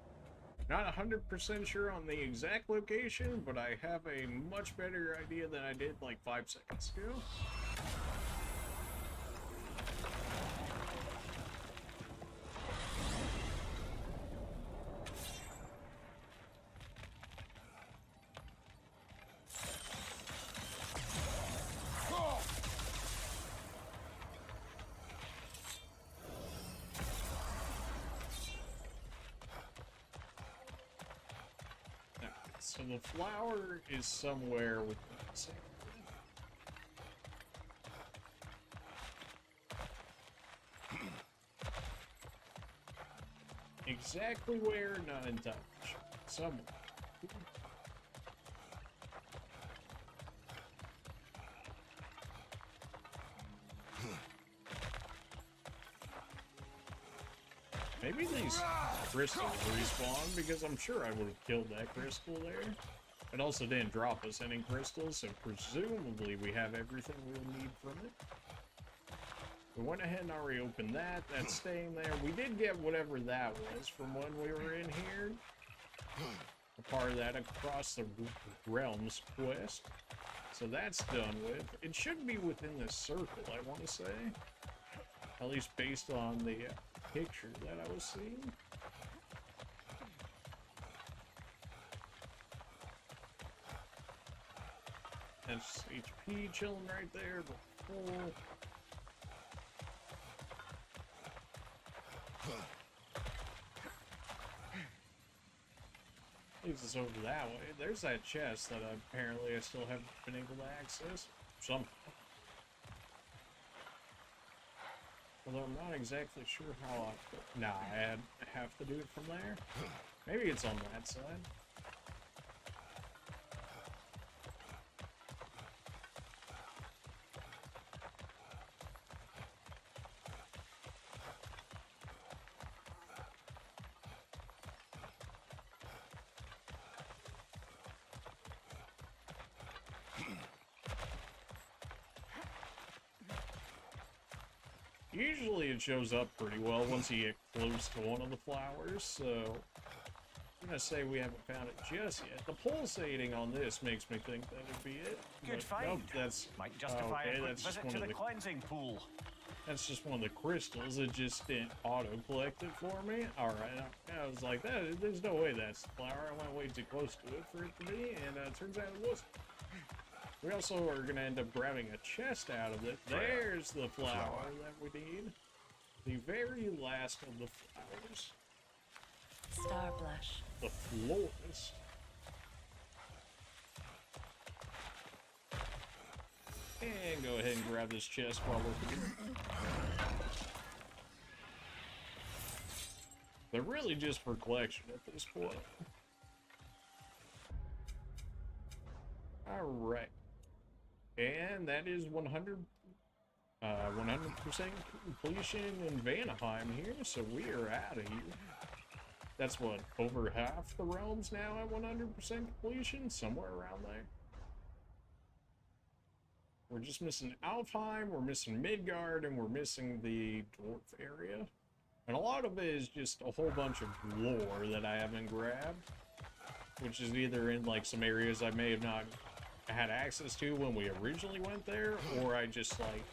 B: Not 100% sure on the exact location, but I have a much better idea than I did like 5 seconds ago. So the flower is somewhere within this area. Exactly where, not entirely sure. Somewhere. Maybe these crystals respawn, because I'm sure I would have killed that crystal there. It also didn't drop us any crystals, so presumably we have everything we'll need from it. We went ahead and already opened that. That's staying there. We did get whatever that was from when we were in here. A part of that Across the Realms quest. So that's done with. It should be within this circle, I want to say. At least based on the picture that I was seeing. That's HP chilling right there, but full. Leads us over that way. There's that chest that apparently I still haven't been able to access. Somehow. Although I'm not exactly sure how I... Nah, I have to do it from there. Maybe it's on that side. Usually it shows up pretty well once you get close to one of the flowers, so I'm gonna say we haven't found it just yet. The pulsating on this makes me think that it'd be it.
C: Good find.
B: Nope, that's
C: might justify a quick
B: that's just
C: visit
B: one
C: to
B: of
C: the cleansing pool.
B: That's just one of the crystals. It just didn't auto-collect it for me. Alright, I was like, there's no way that's the flower. I went way too close to it for it to be, and it turns out it wasn't. We also are going to end up grabbing a chest out of it. There's the flower that we need. The very last of the flowers.
A: Star blush.
B: The florist. And go ahead and grab this chest while we're here. They're really just for collection at this point. Alright. And that is 100% completion in Vanaheim here, so we are out of here. That's what, over half the realms now at 100% completion? Somewhere around there. We're just missing Alfheim, we're missing Midgard, and we're missing the dwarf area. And a lot of it is just a whole bunch of lore that I haven't grabbed, which is either in like some areas I may have not had access to when we originally went there, or I just like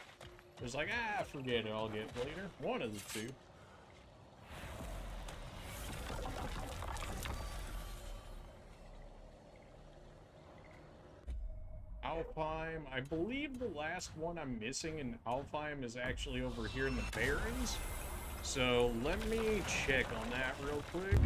B: was like, forget it, I'll get it later. One of the two. Alfheim, I believe the last one I'm missing in Alfheim is actually over here in the Barrens. So let me check on that real quick.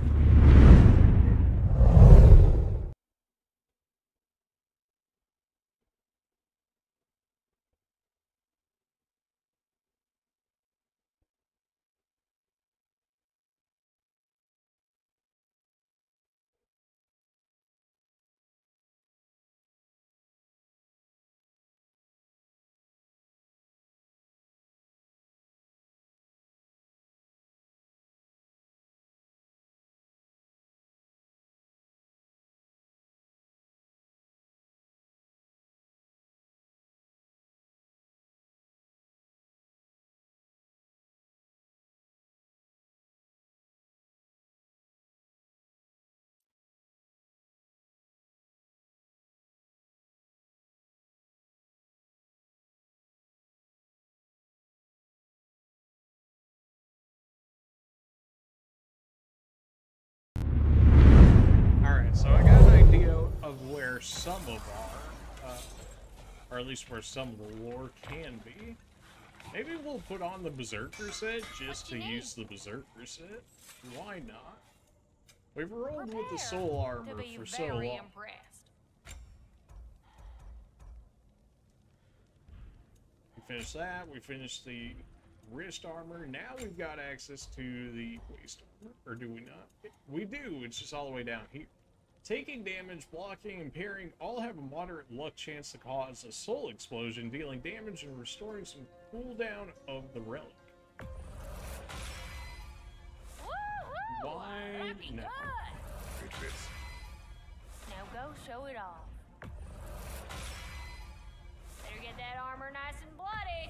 B: where some of our, or at least where some of the lore can be. Maybe we'll put on the Berserker set just to use the Berserker set. Why not? We've rolled with the soul armor for so long. We finished that. We finished the wrist armor. Now we've got access to the waist armor. Or do we not? We do. It's just all the way down here. Taking damage, blocking, and parrying all have a moderate luck chance to cause a soul explosion, dealing damage and restoring some cooldown of the relic. Why not?
D: It fits.
F: Now go show it off. Better get that armor nice and bloody.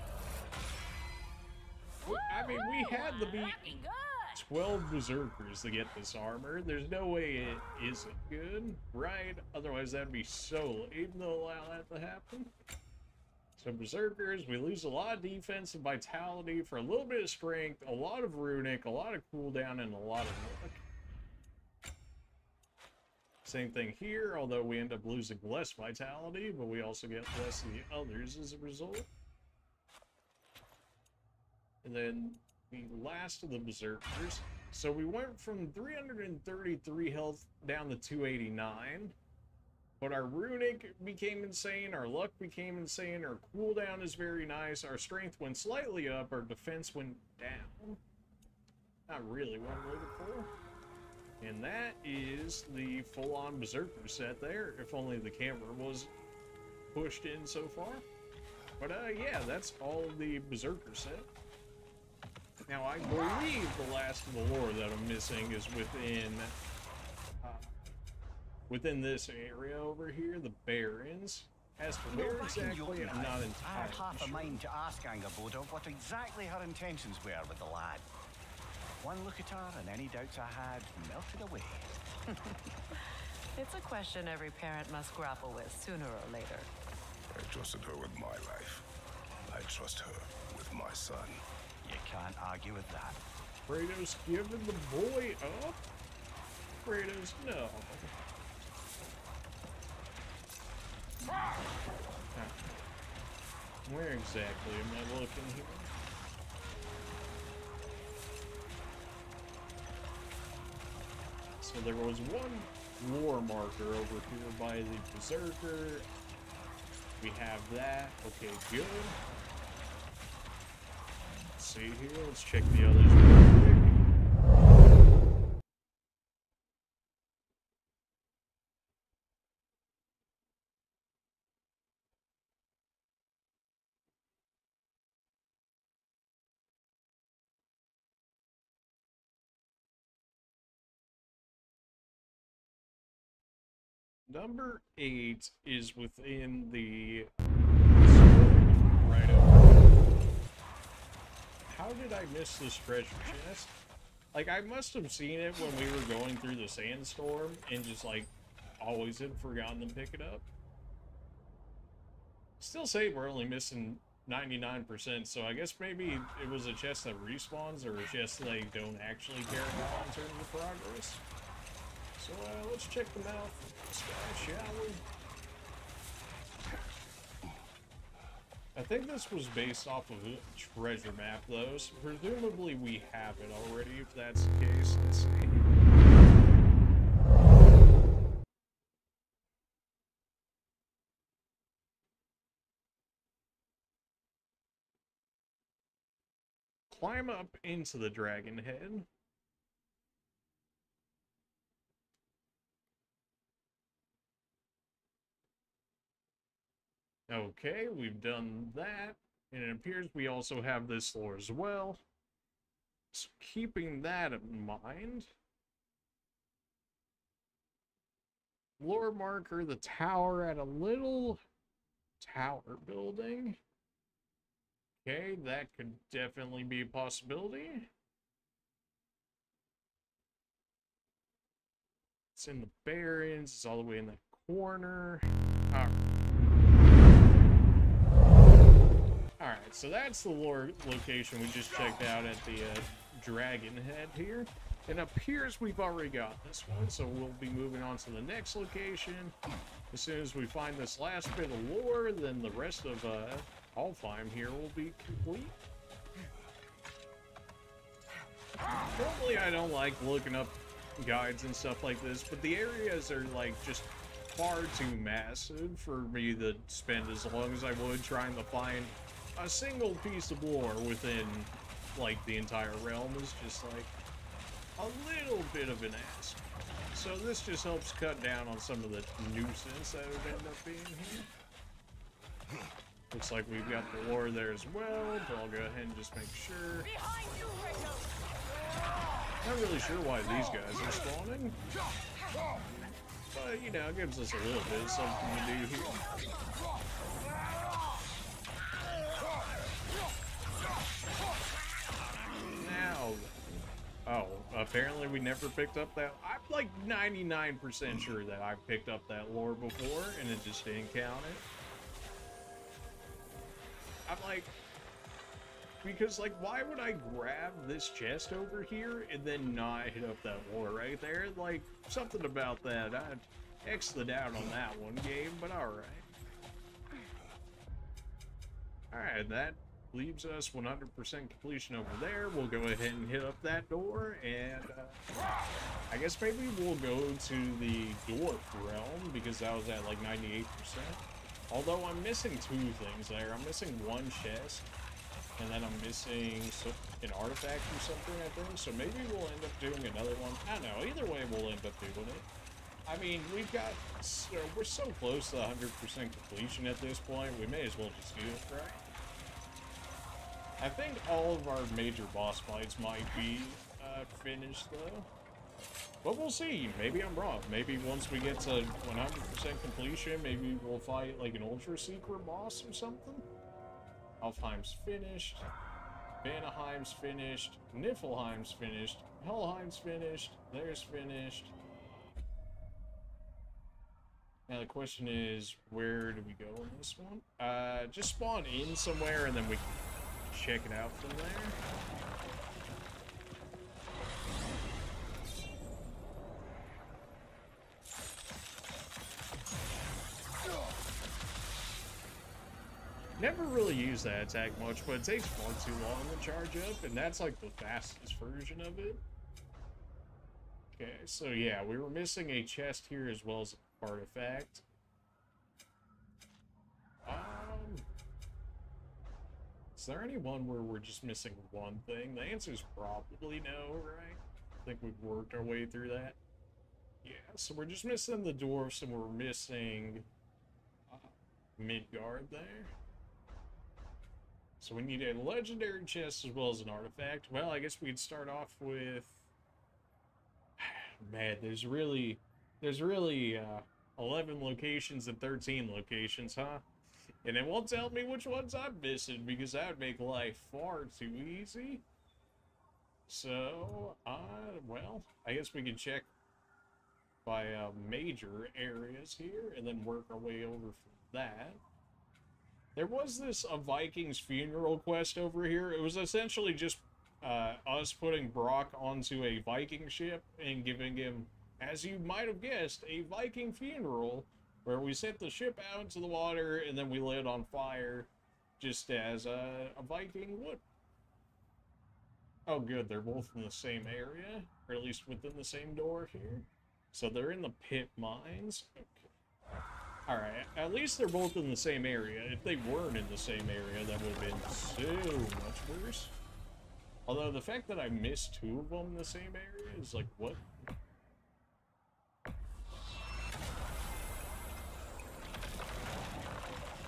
B: I mean, we had to beat 12 Berserkers to get this armor. There's no way it isn't good, right? Otherwise, that'd be so lame to allow that to happen. So Berserkers, we lose a lot of defense and vitality for a little bit of strength, a lot of runic, a lot of cooldown, and a lot of luck. Same thing here, although we end up losing less vitality, but we also get less of the others as a result. And then the last of the Berserkers. So we went from 333 health down to 289. But our runic became insane, our luck became insane, our cooldown is very nice, our strength went slightly up, our defense went down. Not really what I'm looking for. And that is the full-on Berserker set there, if only the camera was pushed in so far. But yeah, that's all the Berserker set. Now I believe the last of the lore that I'm missing is within this area over here, the Barrens. As for where exactly, I'm not entirely
C: I had half a
B: sure.
C: mind to ask Angerboda what exactly her intentions were with the lad. One look at her and any doubts I had melted away.
G: It's a question every parent must grapple with sooner or later.
D: I trusted her with my life. I trust her with my son.
C: You can't argue with that.
B: Kratos giving the boy up? Kratos, no. Where exactly am I looking here? So there was one lore marker over here by the Berserker. We have that. Okay, good. Let's see here. Let's check the others real quick. Number 8 is within the right over. How did I miss this treasure chest? Like, I must have seen it when we were going through the sandstorm and just, like, always had forgotten to pick it up. Still say we're only missing 99%, so I guess maybe it was a chest that respawns or a chest that they don't actually care about in terms of progress. So let's check them out from this guy, shall we? I think this was based off of a treasure map, though, so presumably we have it already, if that's the case. Let's see. Climb up into the dragon head. Okay, we've done that, and it appears we also have this lore as well. So keeping that in mind, lore marker, the tower at a little tower building. Okay, that could definitely be a possibility. It's in the Barrens, it's all the way in the corner. Alright, so that's the lore location we just checked out at the Dragon Head here. It appears we've already got this one, so we'll be moving on to the next location. As soon as we find this last bit of lore, then the rest of Alfheim here will be complete. Normally I don't like looking up guides and stuff like this, but the areas are like just far too massive for me to spend as long as I would trying to find a single piece of lore within like the entire realm is just like a little bit of an ask. So this just helps cut down on some of the nuisance that would end up being here. Looks like we've got the lore there as well, but I'll go ahead and just make sure. Not really sure why these guys are spawning. But, you know, it gives us a little bit of something to do here. Now, oh, apparently we never picked up that. I'm like 99% sure that I picked up that lore before, and it just didn't count it. I'm like, because like, why would I grab this chest over here and then not hit up that lore right there? Like, something about that. I'd X the down on that one game, but alright. Alright, that leaves us 100% completion over there. We'll go ahead and hit up that door, and I guess maybe we'll go to the dwarf realm, because that was at like 98%. Although I'm missing two things there. I'm missing one chest, and then I'm missing an artifact or something, I think. So maybe we'll end up doing another one. I don't know. Either way, we'll end up doing it. I mean, we're so close to 100% completion at this point. We may as well just do it, right? I think all of our major boss fights might be finished, though. But we'll see. Maybe I'm wrong. Maybe once we get to 100% completion, maybe we'll fight like an ultra secret boss or something. Alfheim's finished. Vanaheim's finished. Niflheim's finished. Helheim's finished. There's finished. Now the question is, where do we go on this one? Just spawn in somewhere and then we check it out from there. Never really use that attack much, but it takes far too long to charge up, and that's like the fastest version of it. Okay, so yeah, we were missing a chest here as well as an artifact. Is there any one where we're just missing one thing? The answer is probably no, right? I think we've worked our way through that. Yeah, so we're just missing the dwarfs and we're missing Midgard there. So we need a legendary chest as well as an artifact. Well, I guess we'd start off with... Man, there's really 11 locations and 13 locations, huh? And it won't tell me which ones I'm missing because that would make life far too easy. So, well, I guess we can check by major areas here and then work our way over from that. There was a Viking's funeral quest over here. It was essentially just us putting Brock onto a Viking ship and giving him, as you might have guessed, a Viking funeral where we set the ship out into the water and then we lit it on fire just as a Viking would. Oh good, they're both in the same area, or at least within the same door here. So they're in the pit mines. Okay. Alright, at least they're both in the same area. If they weren't in the same area, that would have been so much worse. Although the fact that I missed two of them in the same area is like, what?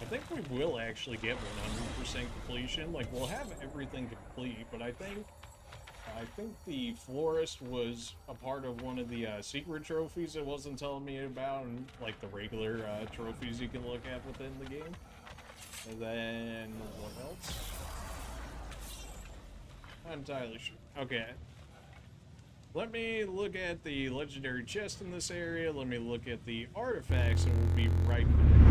B: I think we will actually get 100% completion. Like, we'll have everything complete, but I think the florist was a part of one of the secret trophies it wasn't telling me about, and like the regular trophies you can look at within the game. And then what else? Not entirely sure. Okay. Let me look at the legendary chest in this area. Let me look at the artifacts, and we'll be right back.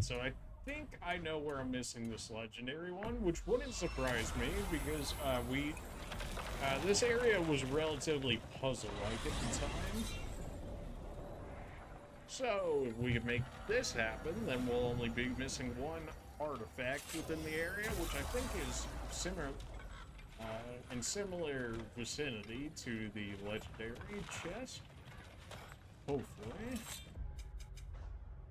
B: so I think I know where I'm missing this legendary one, which wouldn't surprise me because this area was relatively puzzle-like at the time. So if we can make this happen, then we'll only be missing one artifact within the area, which I think is similar in similar vicinity to the legendary chest. Hopefully.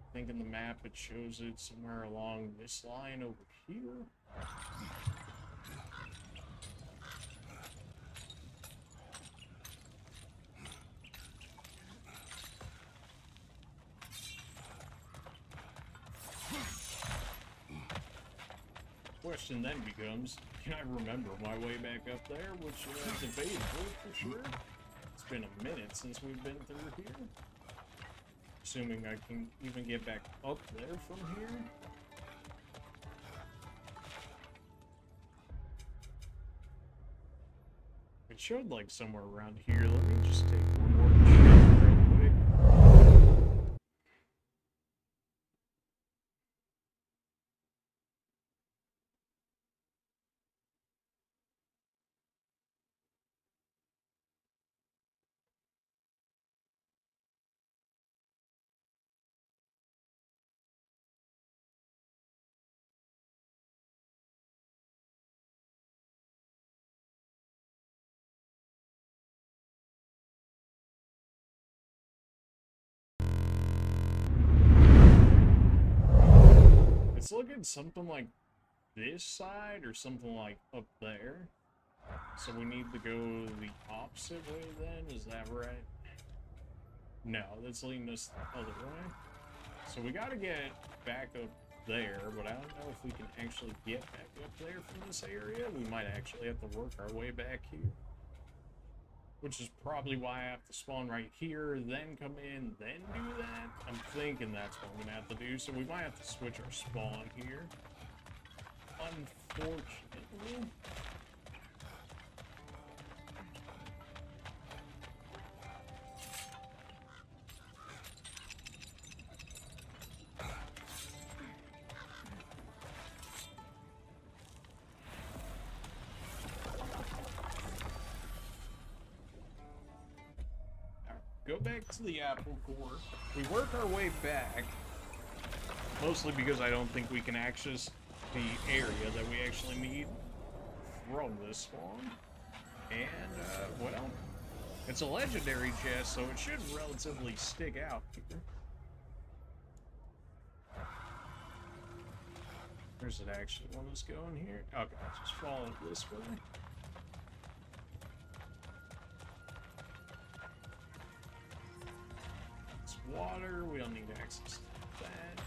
B: I think in the map it shows it somewhere along this line over here. Question then becomes, can I remember my way back up there? Which is debatable for sure. It's been a minute since we've been through here. Assuming I can even get back up there from here. It showed like somewhere around here. Let me just take one more check real quick. It's looking something like this side or something like up there. So we need to go the opposite way then, is that right? No, that's leading us the other way. So we gotta get back up there, but I don't know if we can actually get back up there from this area. We might actually have to work our way back here. Which is probably why I have to spawn right here, then come in, then do that. I'm thinking that's what I'm gonna have to do, so we might have to switch our spawn here. Unfortunately. Go back to the apple core. We work our way back, mostly because I don't think we can access the area that we actually need from this spawn. And, well, it's a legendary chest, so it should relatively stick out here. Where's it actually want us going here? Okay, just follow it this way. Water, we don't need access to that.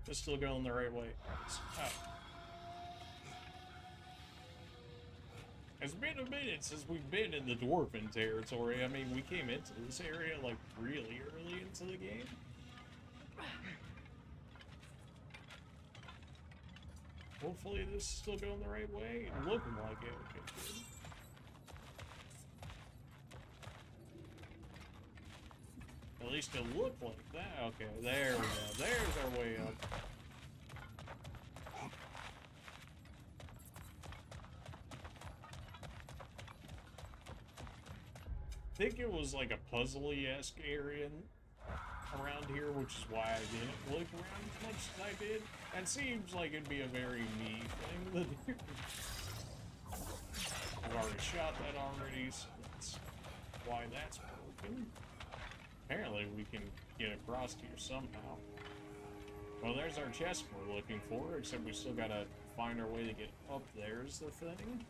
B: It's still going the right way. Oh. It's been a minute since we've been in the Dwarven territory. I mean, we came into this area like really early into the game. Hopefully this is still going the right way. It's looking like it. Okay, good. At least it looked like that. Okay, there we go. There's our way up. I think it was like a puzzly-esque area around here, which is why I didn't look around as much as I did. That seems like it'd be a very me thing to do. I've already shot that already, so that's why that's broken. Apparently we can get across here somehow. Well, there's our chest we're looking for, except we still gotta find our way to get up there is the thing.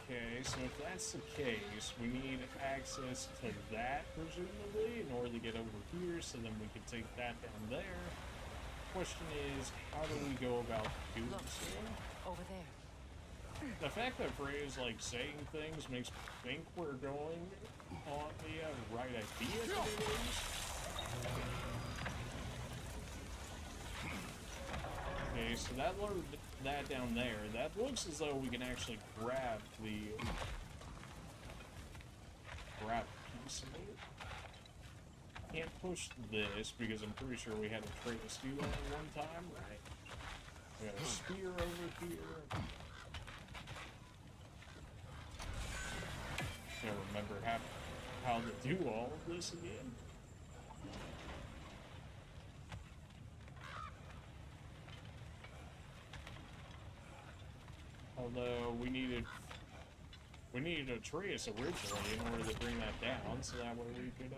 B: Okay, so if that's the case, we need access to that, presumably, in order to get over here, so then we can take that down there. Question is, how do we go about doing so?
G: Over there.
B: The fact that Frey is, like, saying things makes me think we're going on the right idea to do this. Okay, so that lured that down there. That looks as though we can actually grab the grab a piece of it. Can't push this because I'm pretty sure we had a Atreus do that at one time, right? We got a spear over here. Can't remember how to do all of this again. Although we needed Atreus originally in order to bring that down, so that way we could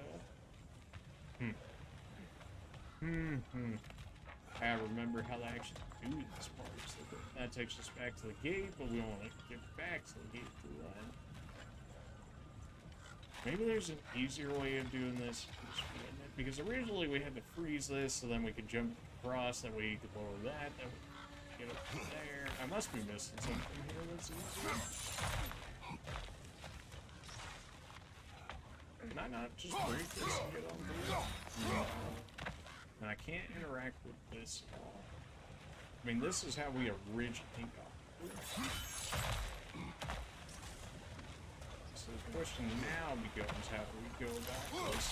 B: I remember how to actually do this part. So that takes us back to the gate, but we want to get back to the gate through that. Maybe there's an easier way of doing this, because originally we had to freeze this so then we could jump across, that way you could lower that, then we get up from there. I must be missing something here that's easier. Can I not just break this and get on board? No. And I can't interact with this at all. I mean, this is how we originally got. So the question now becomes, how do we go about this?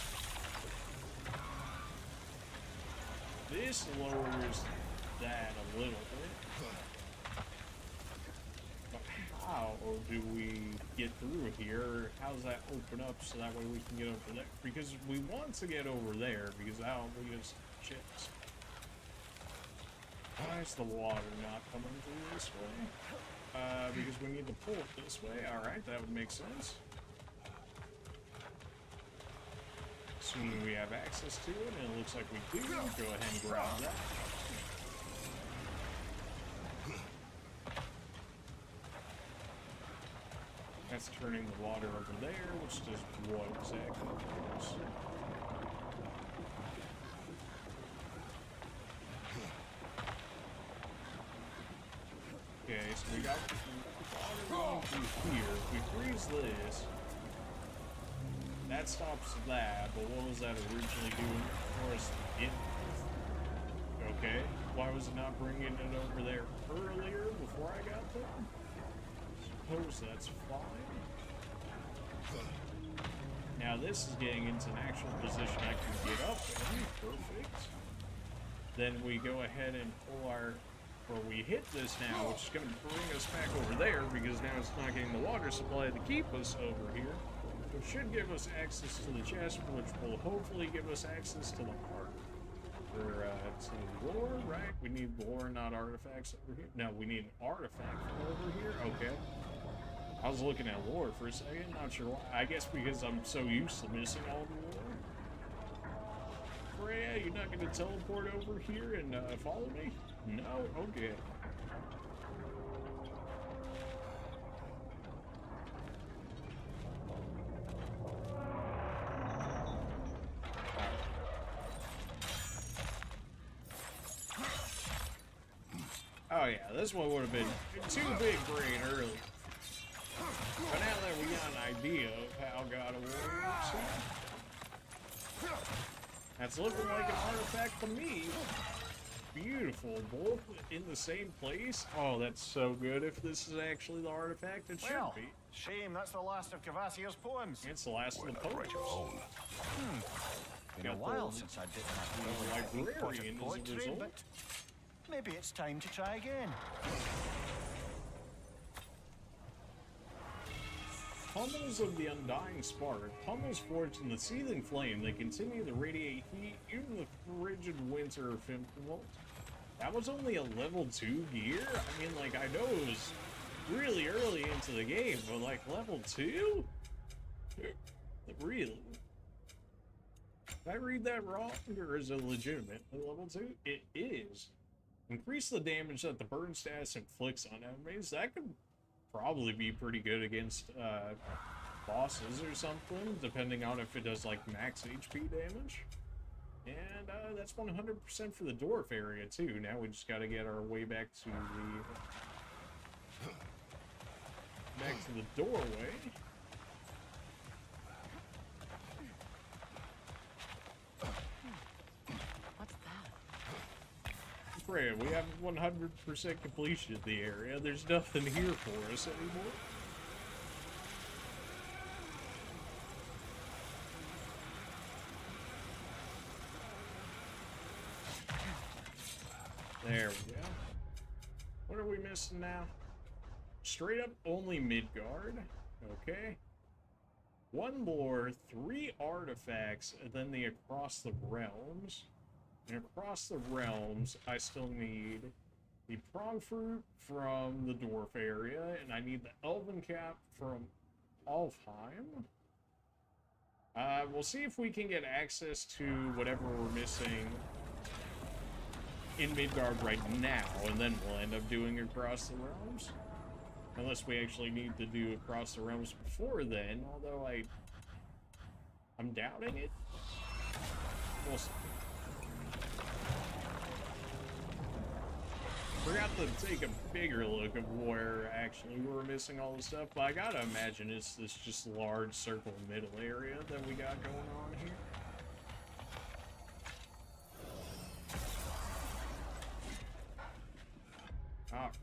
B: This lowers that a little bit. But how do we get through here? How does that open up so that way we can get over there? Because we want to get over there, because that'll lead us to chips. Why is the water not coming through this way? Because we need to pull it this way. Alright, that would make sense. Assuming we have access to it, and it looks like we do, go ahead and grab that. That's turning the water over there, which does what exactly? Okay, so we got water going through here. If we freeze this, that stops that, but what was that originally doing for us to begin with? Okay, why was it not bringing it over there earlier, before I got there? Suppose that's fine. Now this is getting into an actual position I can get up in. Perfect. Then we go ahead and pull our... or we hit this now, which is going to bring us back over there, because now it's not getting the water supply to keep us over here. It should give us access to the chest, which will hopefully give us access to the heart. Or, to lore, right? We need lore, not artifacts over here. No, we need an artifact over here. Okay. I was looking at lore for a second, not sure why. I guess because I'm so used to missing all the lore. Freya, you're not going to teleport over here and follow me? No? Okay. Oh yeah, this one would have been too big brain earlier. But now that we got an idea of how GodofWar works, that's looking like an artifact to me. Beautiful, both in the same place. Oh, that's so good if this is actually the artifact. It should be.
C: Shame that's the last of Cavassier's poems.
B: It's the last of the poems.
C: Been a while since I did that
B: librarian as a result.
C: But maybe it's time to try again.
B: Pummels of the undying spark, pummels forged in the seething flame, they continue to radiate heat, even the frigid winter of Finfalt. That was only a level 2 gear? I mean, like, I know it was really early into the game, but like, level 2? Really? Did I read that wrong, or is it legitimate? Level 2? It is. Increase the damage that the burn status inflicts on enemies. That could probably be pretty good against bosses or something, depending on if it does like max HP damage. And that's 100% for the dwarf area too. Now we just got to get our way back to the doorway.
G: What's that?
B: Freya, we have 100% completion of the area. There's nothing here for us anymore. missing now? Straight up only Midgard. Okay. 1 lore, 3 artifacts, and then the Across the Realms. And Across the Realms, I still need the Prong Fruit from the Dwarf area, and I need the Elven Cap from Alfheim. We'll see if we can get access to whatever we're missing in Midgard right now, and then we'll end up doing Across the Realms. Unless we actually need to do Across the Realms before then, although I'm doubting it. We'll see. Forgot to take a bigger look of where actually we're missing all the stuff, but I gotta imagine it's this just large circle middle area that we got going on here. Alright.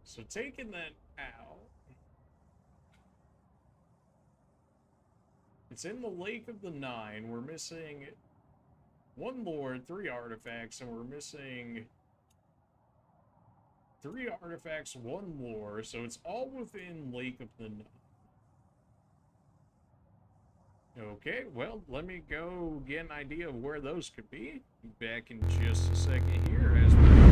B: So taking that out, it's in the Lake of the Nine. We're missing 1 lord, 3 artifacts, and we're missing 3 artifacts, 1 lore, so it's all within Lake of the Nine. Okay, well, let me go get an idea of where those could be. Back in just a second here as we...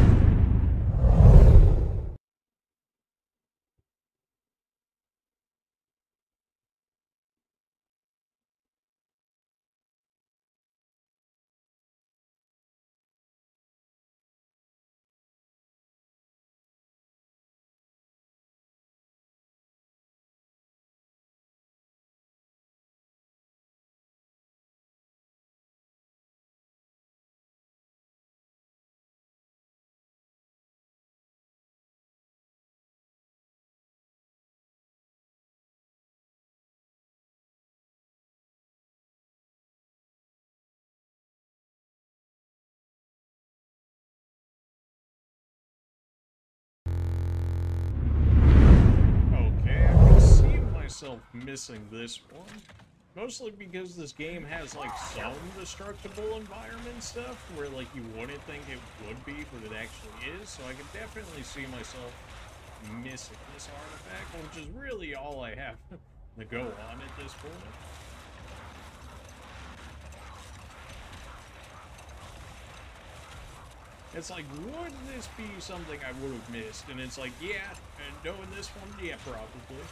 B: missing this one. Mostly because this game has like some destructible environment stuff where like you wouldn't think it would be, but it actually is. So I can definitely see myself missing this artifact, which is really all I have to go on at this point. It's like, would this be something I would have missed? And it's like, yeah, and knowing this one, yeah, probably.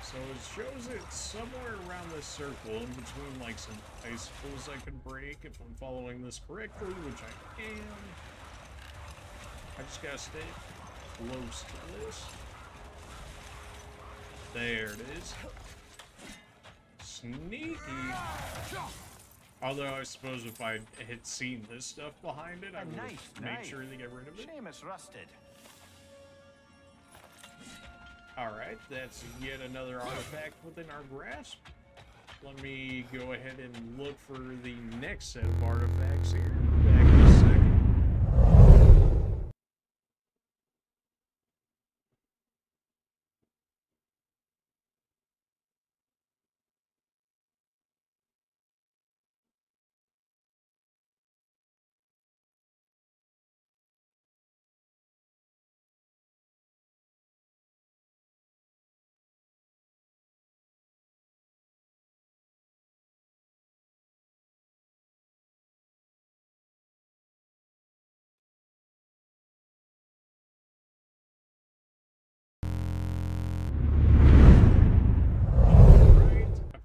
B: So it shows it somewhere around this circle, in between like some icicles I could break if I'm following this correctly, which I am. I just gotta stay close to this. There it is. Sneaky. Although I suppose if I had seen this stuff behind it, I would have made sure to get rid of it.
C: Shame it's rusted.
B: Alright, that's yet another artifact within our grasp. Let me go ahead and look for the next set of artifacts here. Back in a second.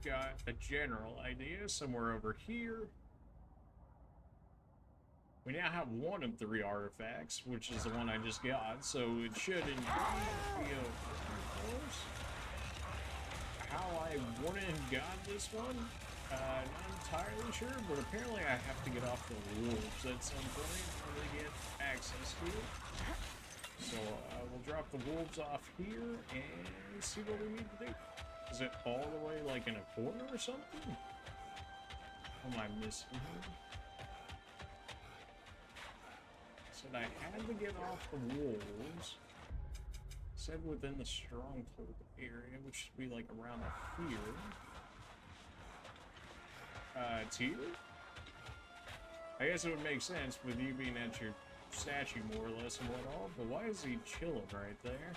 B: Got a general idea somewhere over here. We now have one of 3 artifacts, which is the one I just got, so it should indeed be a course. How I wouldn't have got this one, not entirely sure, but apparently I have to get off the wolves at some point when they get access to it. So we'll drop the wolves off here and see what we need to do. Is it all the way like in a corner or something? What am I missing here? Said I had to get off the wolves. Said within the stronghold area, which should be like around here. tier? I guess it would make sense with you being at your statue more or less and whatnot, but why is he chilling right there?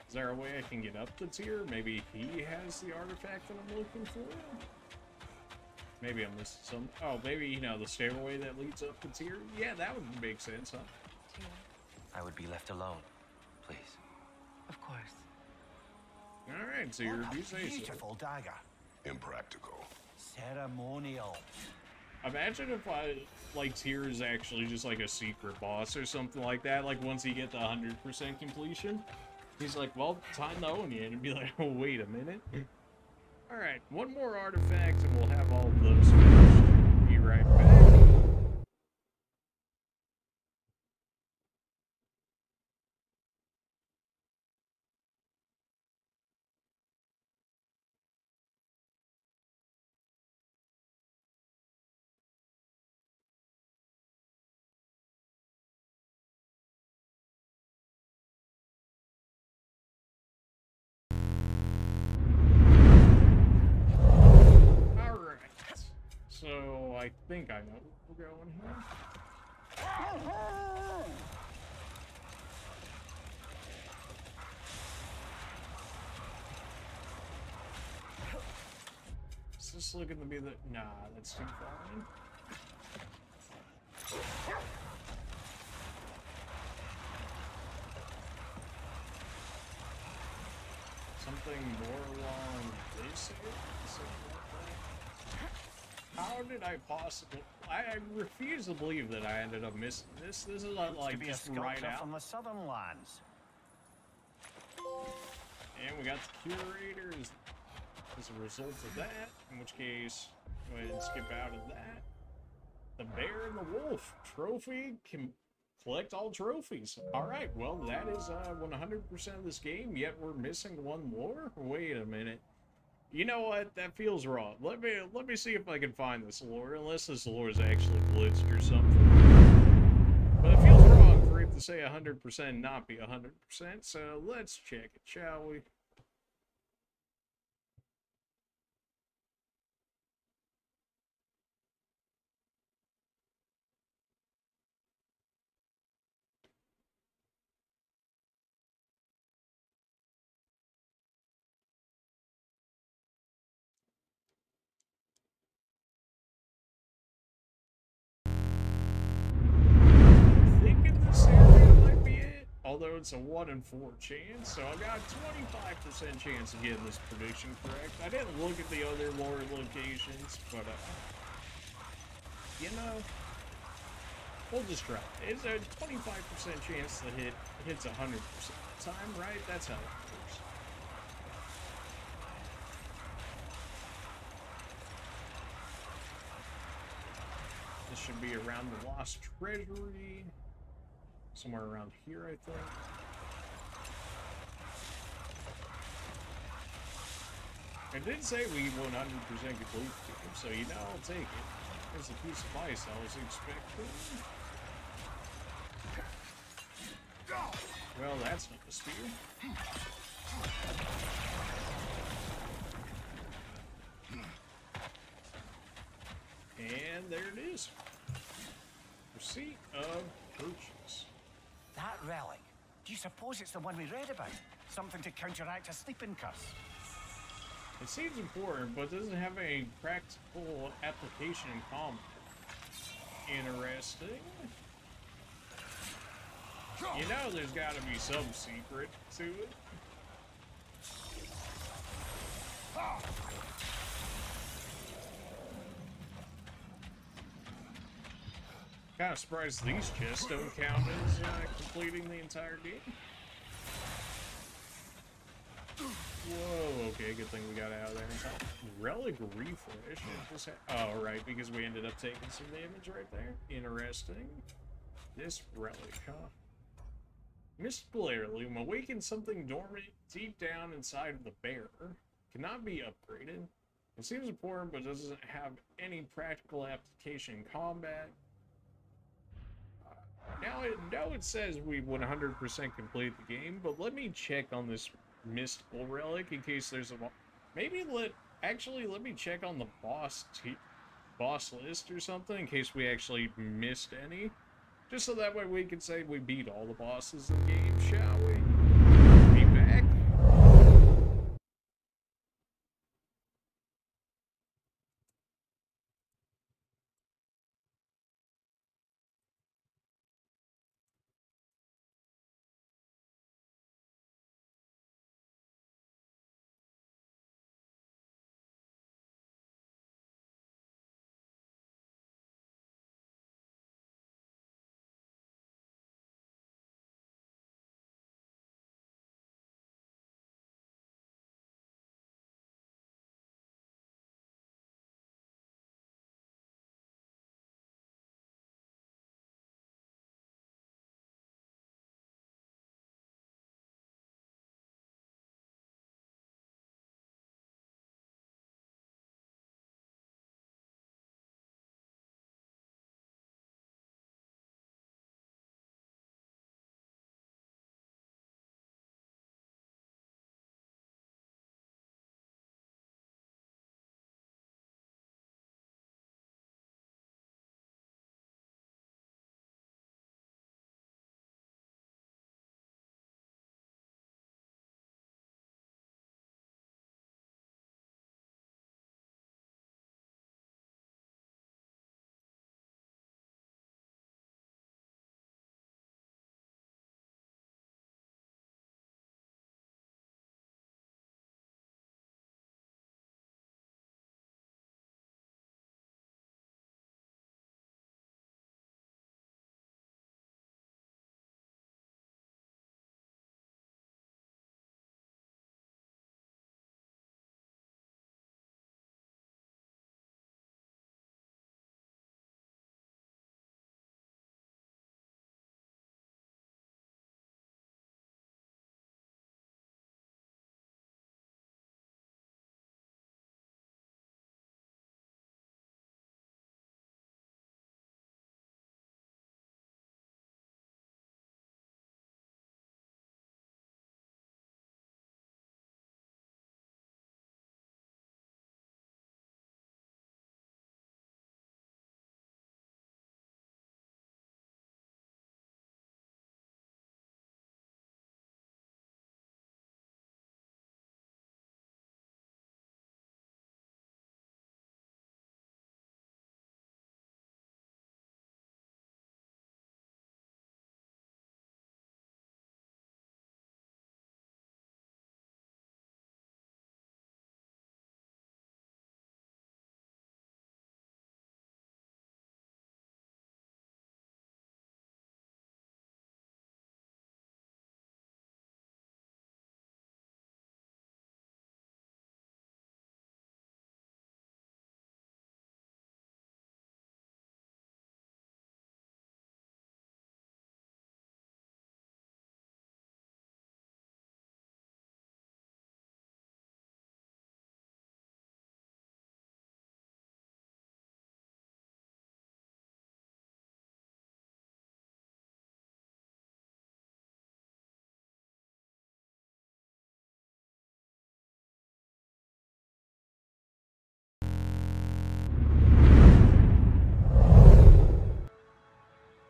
B: Is there a way I can get up the tier? Maybe he has the artifact that I'm looking for? Maybe I'm missing some. Oh, maybe, you know, the stairway that leads up the tier? Yeah, that would make sense, huh?
E: I would be left alone, please.
G: Of course.
B: Alright, so you're
C: Beautiful dagger.
D: Impractical.
C: Ceremonial.
B: Imagine if like, tier is actually just like a secret boss or something like that. Like, once you get the 100% completion, he's like, well, time to own you. And it'd be like, oh, wait a minute. Alright, one more artifact and we'll have all of those finished. Be right back. So, I think I know where we're going here. Is this looking to be the... Nah, that's too far in. Something more along this area? How did I possibly... I refuse to believe that I ended up missing this. This is like just right out.
C: From the southern lands.
B: And we got the curators as a result of that. In which case, go ahead and skip out of that. The bear and the wolf trophy can collect all trophies. All right, well that is 100% of this game. Yet we're missing one more. Wait a minute. You know what? That feels wrong. Let me see if I can find this lore, unless this lore is actually glitched or something. But it feels wrong for it to say 100% and not be 100%, so let's check it, shall we? Although it's a 1 in 4 chance, so I got a 25% chance of getting this prediction correct. I didn't look at the other lore locations, but, you know, we'll just try. It's a 25% chance that hits 100% of the time, right? That's how it works. This should be around the Lost Treasury. Somewhere around here, I think. I did say we 100% complete the game, so you know I'll take it. There's a piece of ice I was expecting. Well, that's not a spear. And there it is. Receipt of purchase.
C: That relic. Do you suppose it's the one we read about? Something to counteract a sleeping curse?
B: It seems important, but doesn't have any practical application in combat. Interesting. You know there's gotta be some secret to it. Kind of surprised these chests don't count as completing the entire game. Whoa, okay, good thing we got out of there in time. Relic refresh. Oh, right, because we ended up taking some damage right there. Interesting. This relic, huh? Mystical heirloom awakens something dormant deep down inside of the bearer. Cannot be upgraded. It seems important, but doesn't have any practical application in combat. Now it says we 100% complete the game, but let me check on this mystical relic in case there's a... Maybe let Actually, let me check on the boss list or something in case we actually missed any. Just so that way we can say we beat all the bosses in the game, shall we? Be back.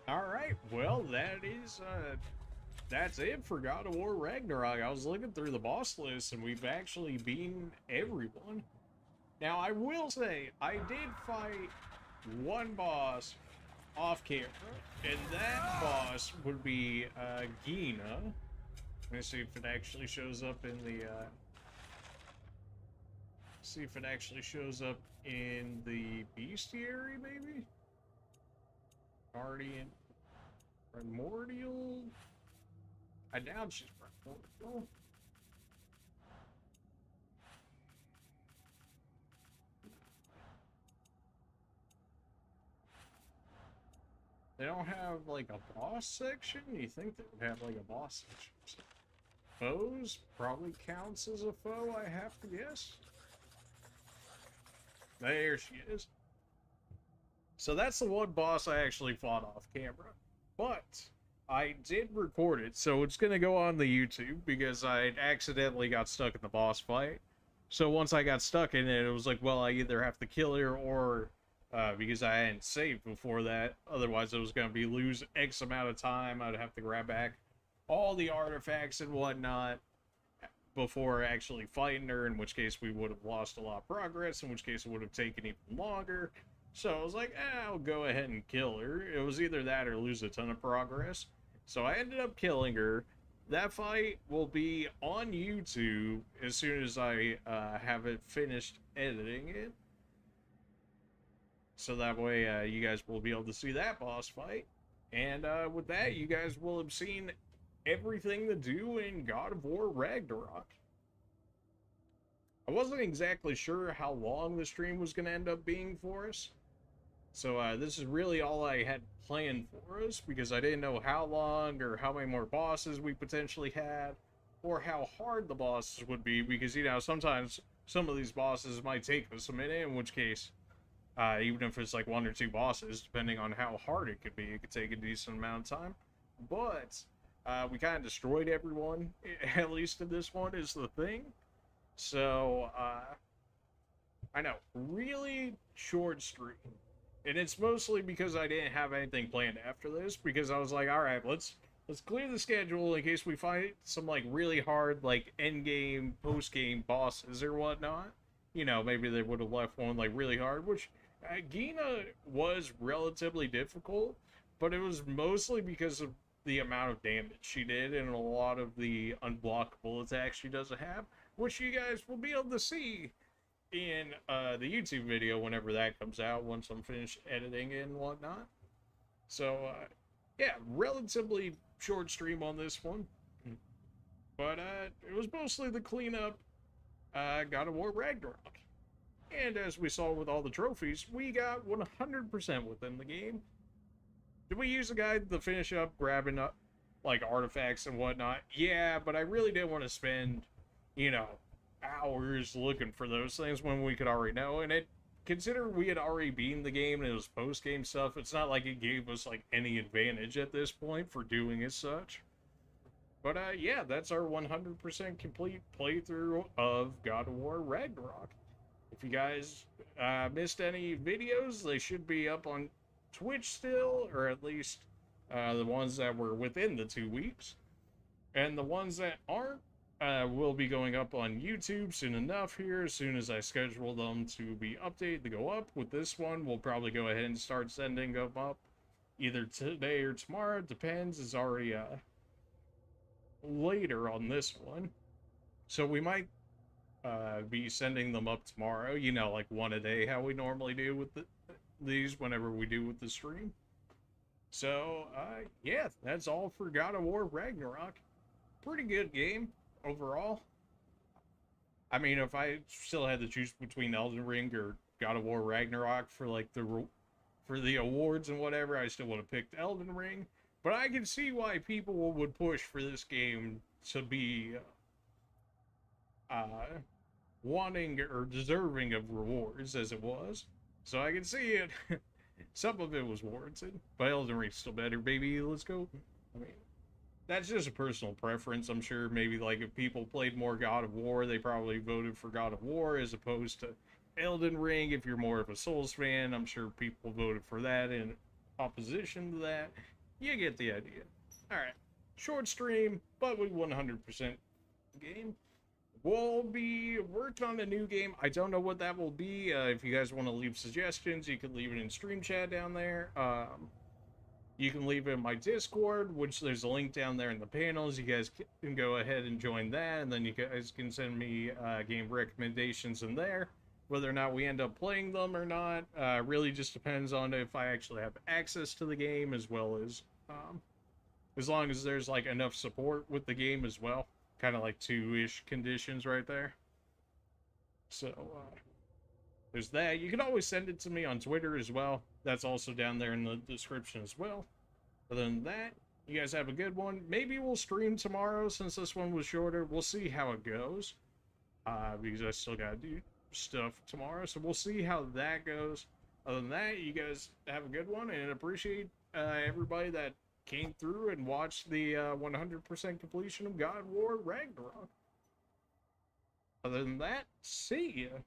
B: Alright, well, that's it for God of War Ragnarok. I was looking through the boss list, and we've actually beaten everyone. Now, I will say, I did fight one boss off camera, and that boss would be Gina. Let me see if it actually shows up in the, see if it actually shows up in the bestiary, maybe? Guardian. Primordial? I doubt she's primordial. They don't have, like, a boss section? You think they would have, like, a boss section? Foes probably counts as a foe, I have to guess. There she is. So that's the one boss I actually fought off camera. But I did record it, so it's going to go on the YouTube because I accidentally got stuck in the boss fight. So once I got stuck in it, it was like, well, I either have to kill her or, because I hadn't saved before that, otherwise it was going to be lose X amount of time. I'd have to grab back all the artifacts and whatnot before actually fighting her, in which case we would have lost a lot of progress, in which case it would have taken even longer. So I was like, I'll go ahead and kill her. It was either that or lose a ton of progress. So I ended up killing her. That fight will be on YouTube as soon as I have it finished editing it. So that way you guys will be able to see that boss fight. And with that, you guys will have seen everything to do in God of War Ragnarok. I wasn't exactly sure how long the stream was going to end up being for us. So this is really all I had planned for us, because I didn't know how long or how many more bosses we potentially had, or how hard the bosses would be, because, you know, sometimes some of these bosses might take us a minute, in which case, even if it's like 1 or 2 bosses, depending on how hard it could be, it could take a decent amount of time. But we kind of destroyed everyone, at least in this one, is the thing. So, I know, really short stream. And it's mostly because I didn't have anything planned after this, because I was like, alright, let's clear the schedule in case we find some, like, really hard, like, end-game, post-game bosses or whatnot. You know, maybe they would have left one, like, really hard, which, Gina was relatively difficult, but it was mostly because of the amount of damage she did and a lot of the unblockable attacks she doesn't have, which you guys will be able to see in the YouTube video whenever that comes out, once I'm finished editing and whatnot. So, yeah, relatively short stream on this one. But, it was mostly the cleanup God of War Ragnarok. And as we saw with all the trophies, we got 100% within the game. Did we use a guide to finish up grabbing up, like, artifacts and whatnot? Yeah, but I really didn't want to spend, you know, hours looking for those things when we could already know. And consider we had already beaten the game and it was post-game stuff, it's not like it gave us like any advantage at this point for doing as such. But yeah, that's our 100% complete playthrough of God of War Ragnarok. If you guys missed any videos, they should be up on Twitch still, or at least the ones that were within the 2 weeks. And the ones that aren't, will be going up on YouTube soon enough here, as soon as I schedule them to be updated to go up. With this one, we'll probably go ahead and start sending them up either today or tomorrow. It depends. It's already later on this one. So we might be sending them up tomorrow, you know, like one a day, how we normally do with these whenever we do with the stream. So, yeah, that's all for God of War Ragnarok. Pretty good game overall. I mean, if I still had to choose between Elden Ring or God of War Ragnarok for like the awards and whatever, I still would have picked Elden Ring. But I can see why people would push for this game to be wanting or deserving of rewards as it was. So I can see it. Some of it was warranted, but Elden Ring's still better, baby. Let's go. I mean, that's just a personal preference. I'm sure maybe like if people played more God of War, they probably voted for God of War as opposed to Elden Ring. If you're more of a Souls fan, I'm sure people voted for that in opposition to that. You get the idea. Alright, short stream, but we 100% game. We'll be working on a new game. I don't know what that will be. If you guys want to leave suggestions, you can leave it in stream chat down there. You can leave it in my Discord, which there's a link down there in the panels. You guys can go ahead and join that, and then you guys can send me game recommendations in there. Whether or not we end up playing them or not really just depends on if I actually have access to the game, as well as long as there's like enough support with the game as well. Kind of like 2-ish conditions right there. So, there's that. You can always send it to me on Twitter as well. That's also down there in the description as well. Other than that, you guys have a good one. Maybe we'll stream tomorrow since this one was shorter. We'll see how it goes. Because I still gotta do stuff tomorrow. So we'll see how that goes. Other than that, you guys have a good one. And appreciate everybody that came through and watched the 100% completion of God of War Ragnarok. Other than that, see ya.